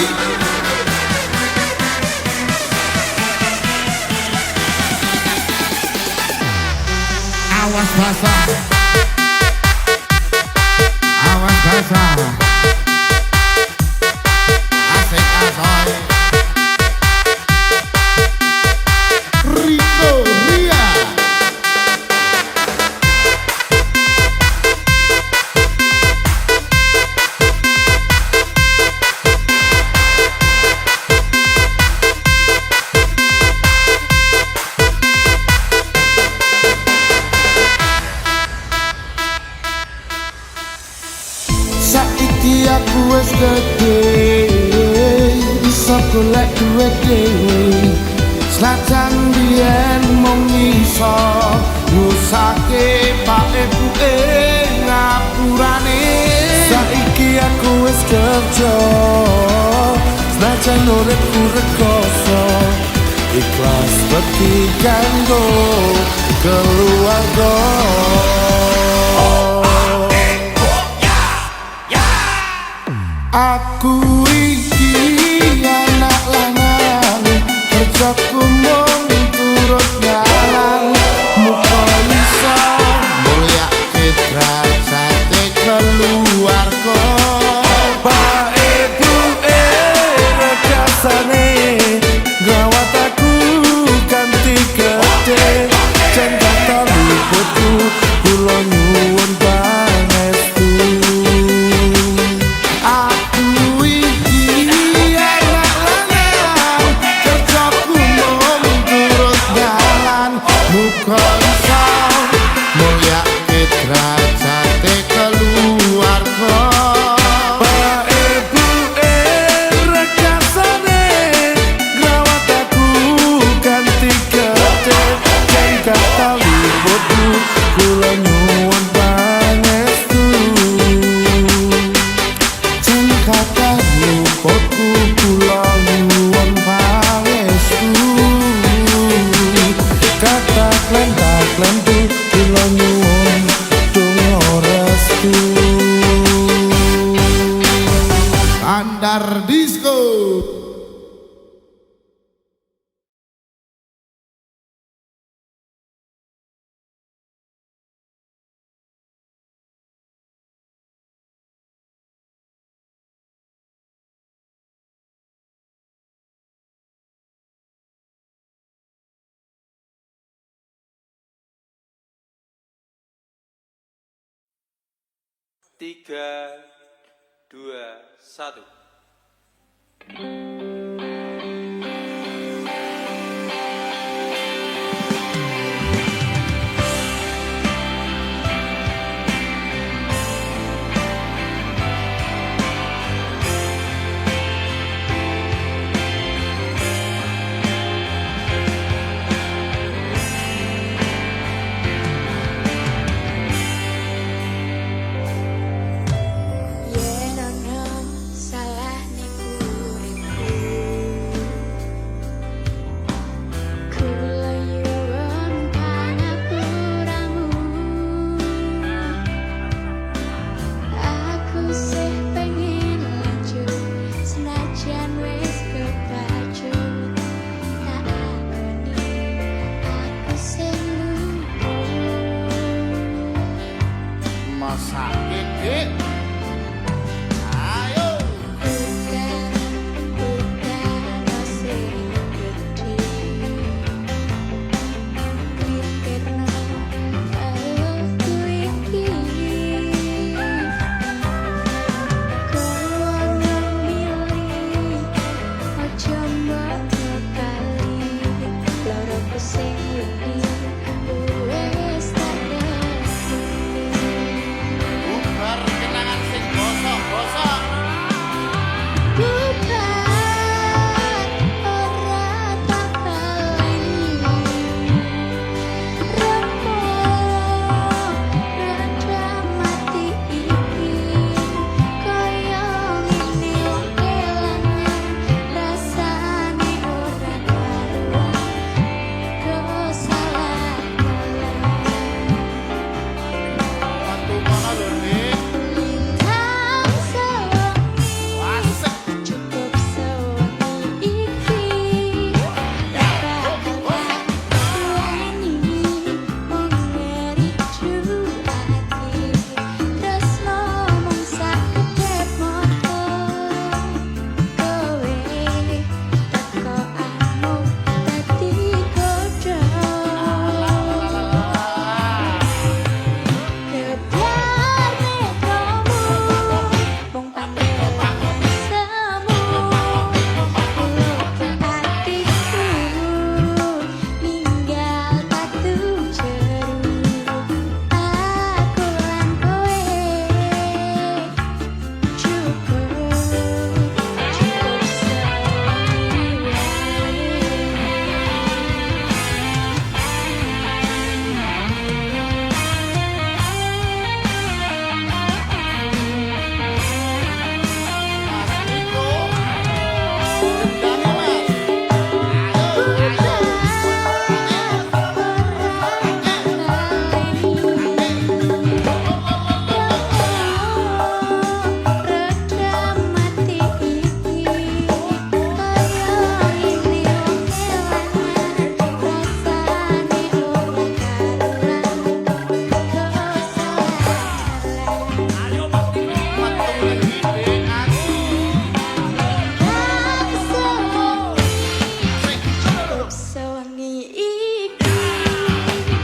Awas basah, awas basah, asik asoy. Ringo Ria. Saiki aku wis gede iso golek duit dhewe senajan biyen mung iso nyusake pak ibuke ngapurane. saiki aku wis kerja senajan uripku rekoso ikhlas bekti kanggo keluarga Aku iki anak lanang kerjaku mung turut dalan muga iso mulyake derajate keluarga. Pak Ibu rekasane gawat aku ganti gede jan kata luputku kula nyuwun pangestu Aku iki anak lanang kerjaku mung turut dalan muga iso mulyake derajate keluarga. Pak Ibu rekasane gawat aku ganti gede jan kata luputku kula nyuwun pangestu Jan kata luputku kula nyuwun pangestu. kata klentu kula nyuwun donga restu Bandar Disco. 3, 2, 1. Yen ono salah ning uripku, kula nyuwun pangapuramu. Aku sih pengen lanjut senajan wis kebacut. Tak akoni aku sing luput. Masa dik. Ayo. Bukan sing gedhe, mikirno aku iki. Kono milih aja mbok kali, loro sing wedi wis tak ngerti. Bubar kenangan sing bosok-bosok. Bukan ora tak baleni, rada mati iki, kaya ngene kelangan rasane ora karuan, kok salah Mantu kono lho, Dik. lintang sewengi. Wasek. Cukup sewengi iki, bakal wani wong ngericu ati. Tresno mung sakedhep motor, kowe teko amuk dadi godhong. Kebiar nekomu, mung panggilan semu. Luka hatiku, ninggal batu jeru. Aku lan kowe cukup sewengi Mas Niko. Undangnya, Mas. Mantu lagi, Dik. Sewengi iki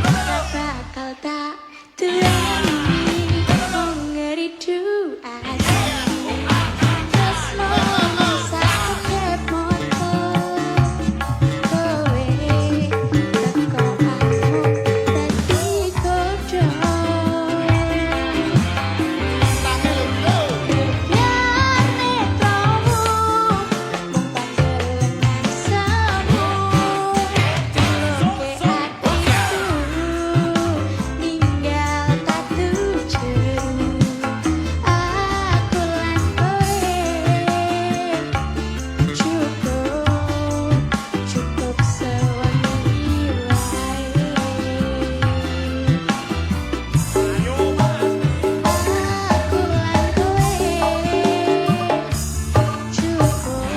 ora bakal tak tulani wong ngeridu ati. Tresno sakedhep motor, kowe teko amuk dadi godhong. Tangi lho, lho. Biar nekomu, mung panggilan semu. Luke hatiku, ninggal batu jeru. Aku lan kowe cukup sewengi wae. Aku lan kowe cukup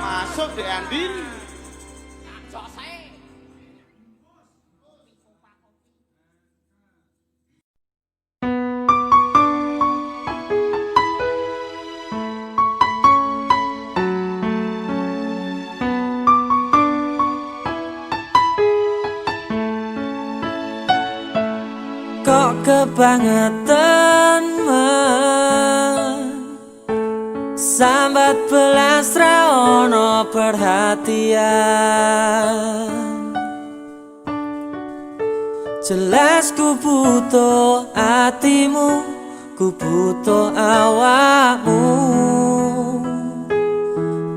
Masuk Dek Andin. kok kebangetan men sambat belas ra ono perhatian. Jelas ku butuh hatimu, ku butuh awakmu,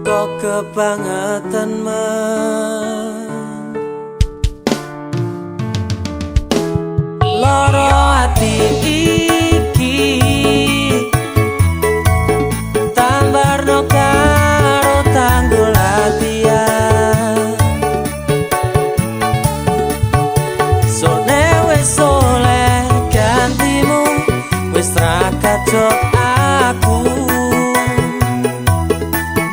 kok kebangetan men. Loro ati iki tambarno karo tanggul latihan. Sone wis oleh gantimu, wis ra kacok aku,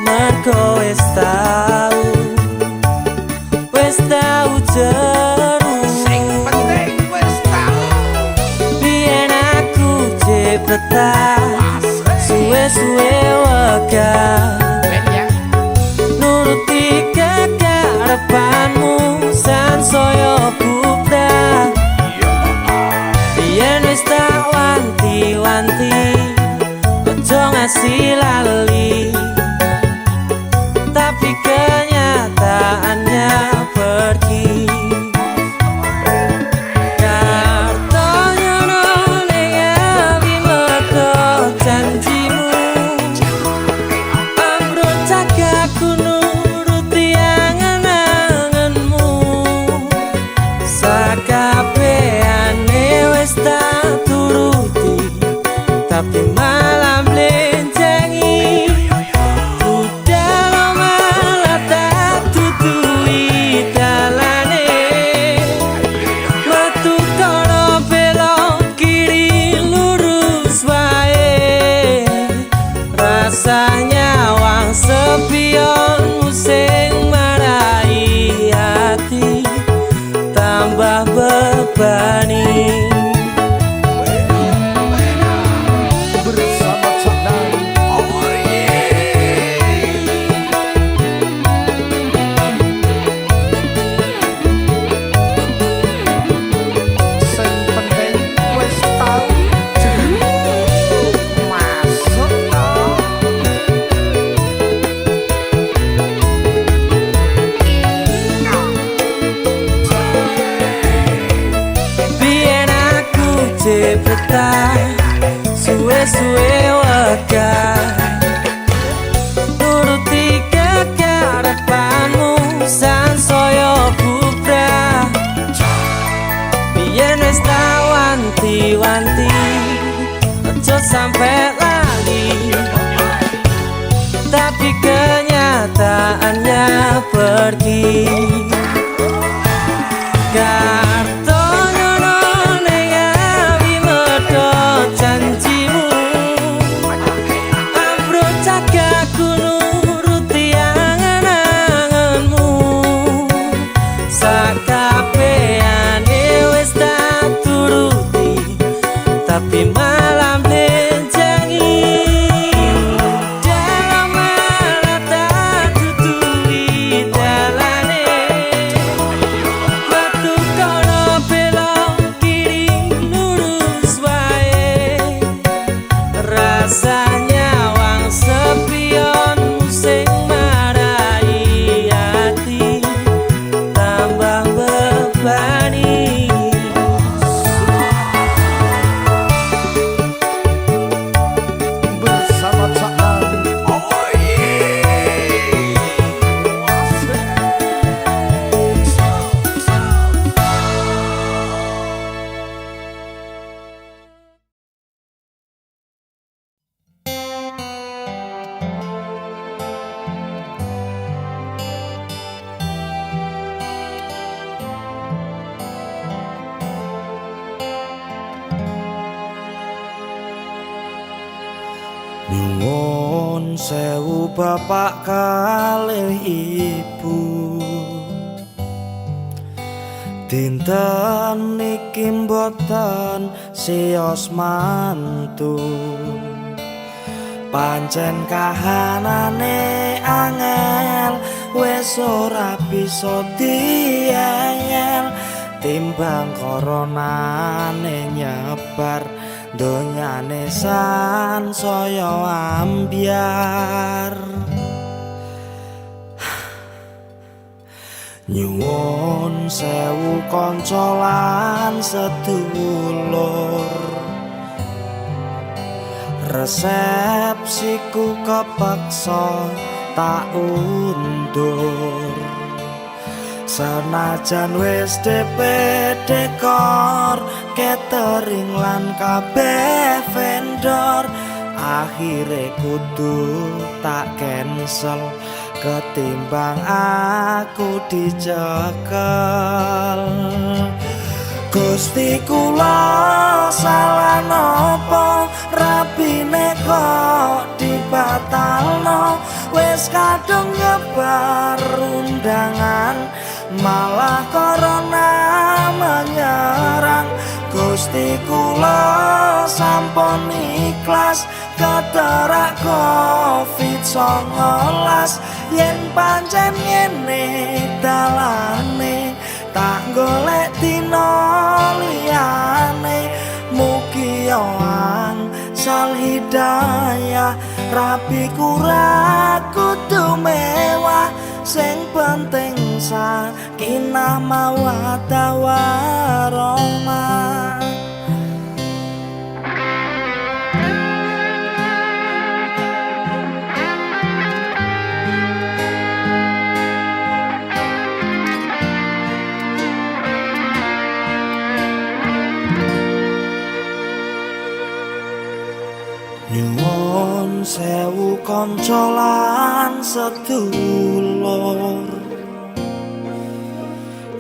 mergo wis tau jeru. Sing penting wis tau biyen aku cepetan suwe-suwe wegah nuruti kekarepanmu sansaya bubrah. Biyen wis tak wanti-wanti ojo ngasih lali, tapi kenyataannya pergi. Kartonya ning awi mergo janjimu, ambruk cagaku nuruti angen-angenmu. Sakabehane wis tak turuti, tapi malam blenjengi. Rasanya wang sepionmu sing marai hati tambah bebani. Bersama Cak Nari. Oh sing penting wis tau masuk tau. Biyen aku cepetan suwe-suwe wegah nuruti kekarepanmu sansaya bubrah. Biyen wis tak wanti-wanti ojo sampe lali, tapi kenyataannya pergi. Kartonya ning awi mergo janjimu, ambruk cagaku nuruti angen-angenmu. Sakabehane wis tak turuti, tapi malam blenjengi. Dalam malah tak tutui dalane, metu kono belok kiri lurus wae. Rasanya wang sepionmu sing marai hati tambah bebani. Bersama Cak Nari. Nyuwun sewu bapak kalih ibu, dinten niki mboten sios mantu. Pancen kahanane angel wis ora bisa dianyel, ketimbang koronane nyebar donyane sansaya ambyar. Nyuwun sewu kanca lan sedulur, resepsiku kepaksa tak undur. Senajan wis DPD kor catering lan kabeh vendor, akhire kudu tak cancel ketimbang aku dicekel. Gusti kula salah napa rapine kok dibatalno, wis kadung nyebar undangan malah corona menyerang. Gusti kula sampun ikhlas keterak COVID-19, yen pancen ngene dalane tak golek dina liyane. Mugi angsal hidayah, rapi kura kudu mewah, sing penting sakinah mawaddah warahmah. Nyuwun sewu kanca lan sedulur,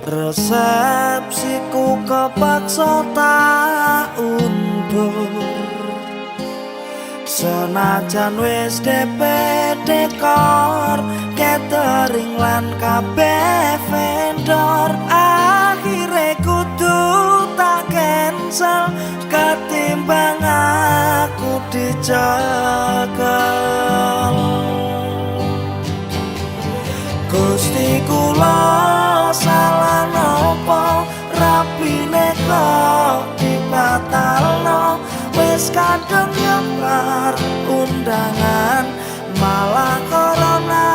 resepsiku kepaksa tak undur. Senajan wis DPD kor catering lan kabeh vendor, akhire kudu tak cancel ketimbang aku dicekel. Gusti kula salah napa rapine kok dibatalno, wis kadung nyebar undangan malah corona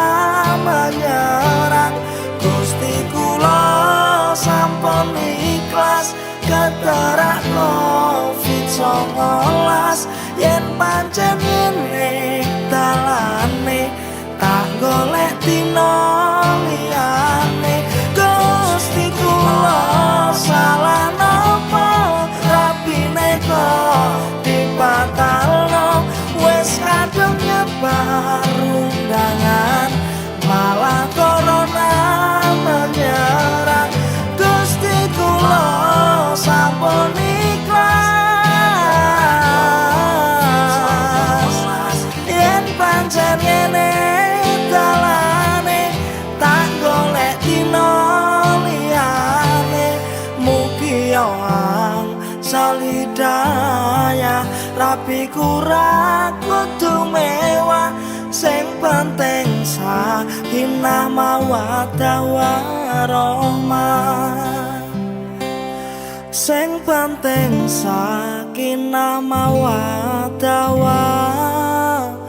menyerang. Gusti kula sampun ikhlas keterak COVID-19, yen pancen ngene dalane tak golek dina liyane. Gusti kula salah napa rapine kok dibatalno, wis kadung nyebar undangan malah corona menyerang. Gusti kula sampun ikhlas, yen pancen ngene dalane tak golek dina liyane. Mugi angsal hidayah, rapi kura kudu mewah, sing penting sakinah mawaddah warahmah. Sing penting sakinah mawaddah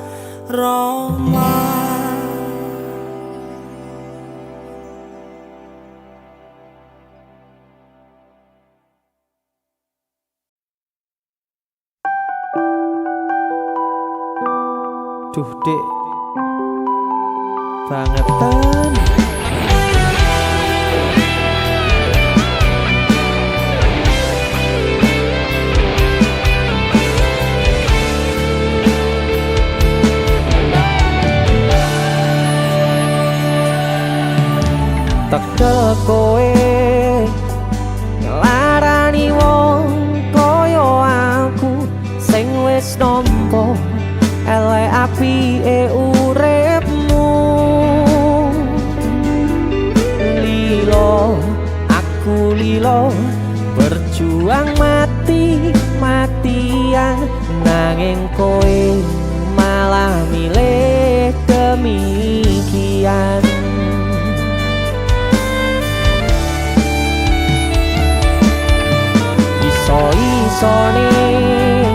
warahmah. Duh dek, bangetan. Tekel kowe nglarani wong kaya aku sing wis nampa elek apike uripmu. Lilo, aku lilo, berjuang mati-matian, nanging kowe malah milih demikian. isone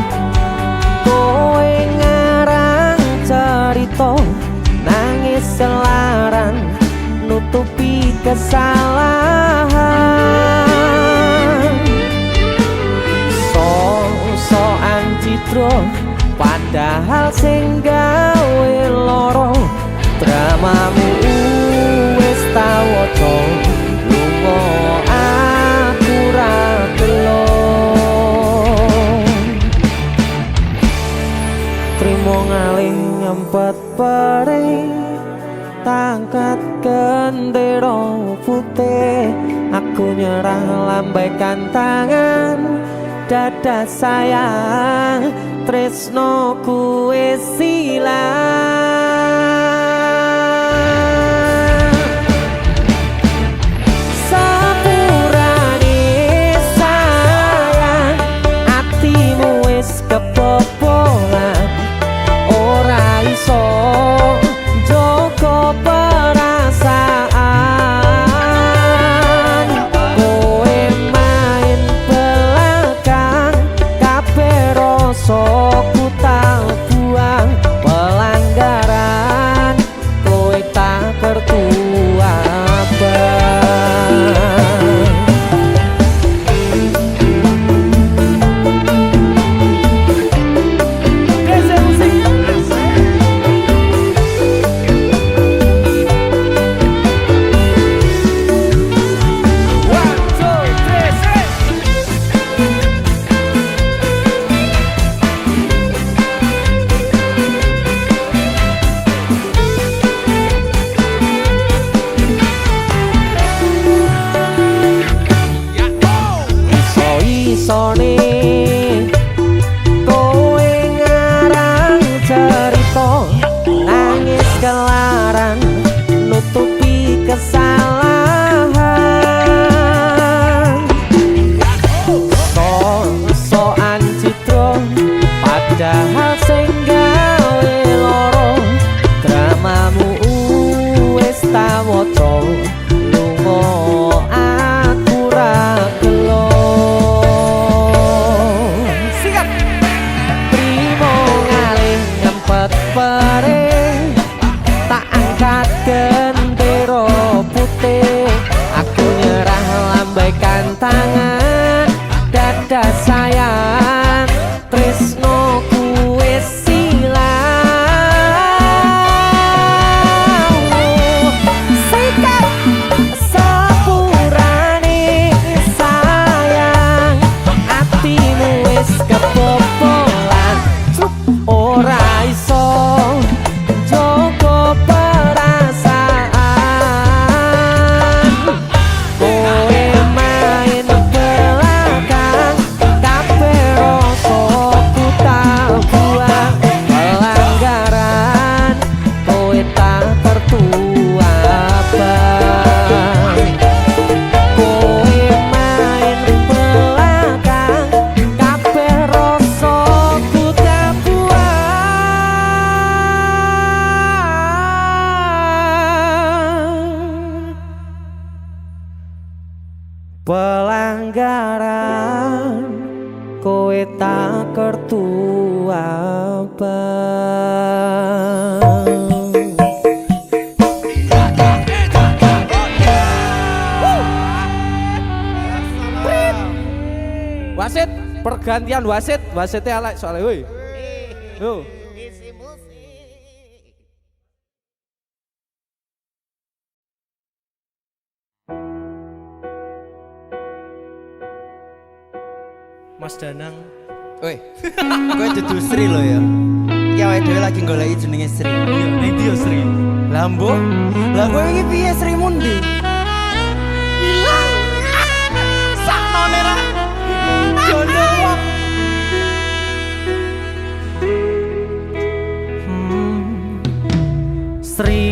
kowe ngarang cerita nangis selaran nutupi kesalahan so-soan citro padahal sing gawe loro dramamu wis tau waca lunga aku ra gelo trimo ngalih ngempet perih tangkat gendera putih aku nyerah lambaikan tangan dada sayang tresnoku wis ilang sepurane sayang atimu wis kebobolan ora iso joko perasaan kowe main belakang kabeh rasa ku tak buang pelanggaran kowe tak tertua isone kowe ngarang cerita nangis kelaran nutupi kesalahan so-soan citro padahal sing gawe loro dramamu wis tak waca lunga aku ra gelo perih tak angkat gendera putih aku nyerah lambaikan tangan dada sayang tresnoku wis ilang sikap sepurane sayang atimu wis kebobolan ora iso joko perasaan kowe main belakang kabeh rasa ku tak buang pelanggaran kowe tak tertua bang kowe main belakang kabeh rasa ku tak pelanggaran kowe tak kertu abang Wasit, pergantian wasitnya alek soalnya woi. Yo. Mas Danang. Woi, kowe dudu Sri lo ya. Iki awake dhewe lagi goleki jenenge Sri. Iya, ning ndi yo Sri? Lambo. Lah kowe iki piye Sri mundi? Hilang. Saknone ra. Jono wong. Sri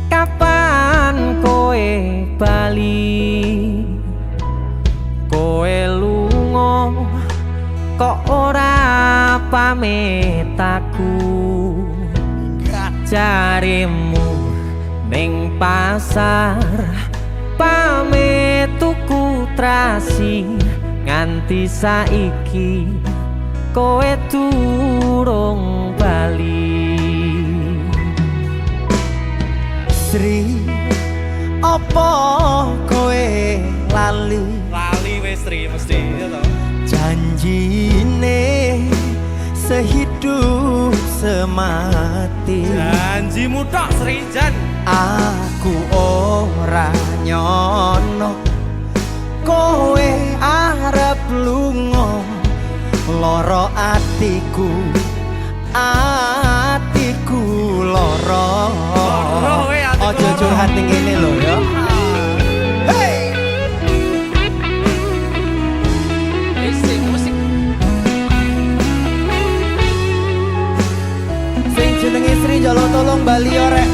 kapan kowe bali kowe lunga kok ora pamit aku jarimu ning pasar pamit tuku trasi nganti saiki kowe durung bali. Sri, apa kowe lali? Lali wis Sri mesti ya toh. Janjine sehidup semati. Janjimu tok Sri Jan. Aku ora nyono kowe arep lunga, loro atiku loro. Ojo curhat ning kene lho ya. Sing jenenge Sri jalo tolong bali orek.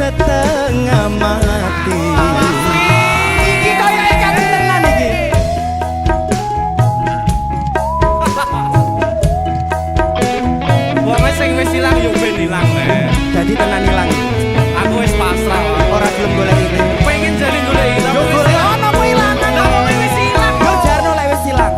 Setengah mati. Iki kaya ikan tenan iki. Wong sing wis ilang yo ben ilang le. Dadi tenan ilang. Aku wis pasrah. Ora gelem golek iki. Pengen jadi golek ilang. Yo golek ono apa ilangan? Lah wong wis ilang. Yo jarno lek wis ilang.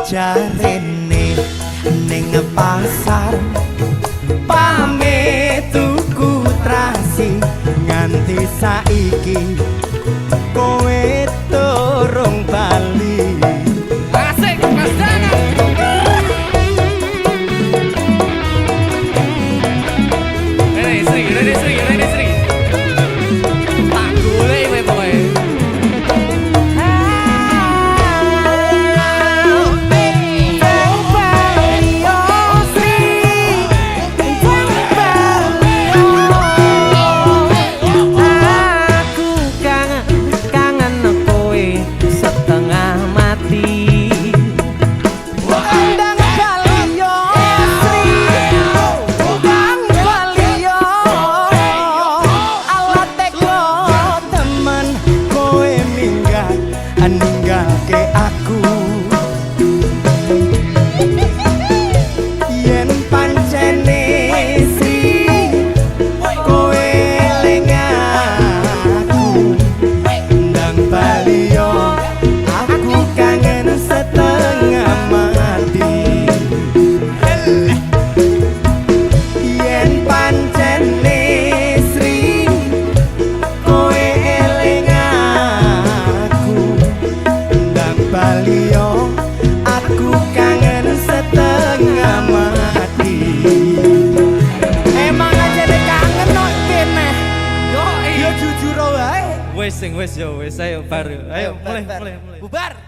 Jarene ning pasar pamit tuku trasi nganti saiki kowe durung bali. Asik Mas Dana. Rene Sri. Tak golek kowe pokoke. Ninggalke aku yen pancene Sri kowe eling aku ndang bali yo aku kangen setengah mati. Yen pancene Sri kowe eling bali yo aku kangen setengah mati. Emang aja deh kangen no kene. Yo jujur wae. Wis yo ayo baru. Ayo mulai. Bubar.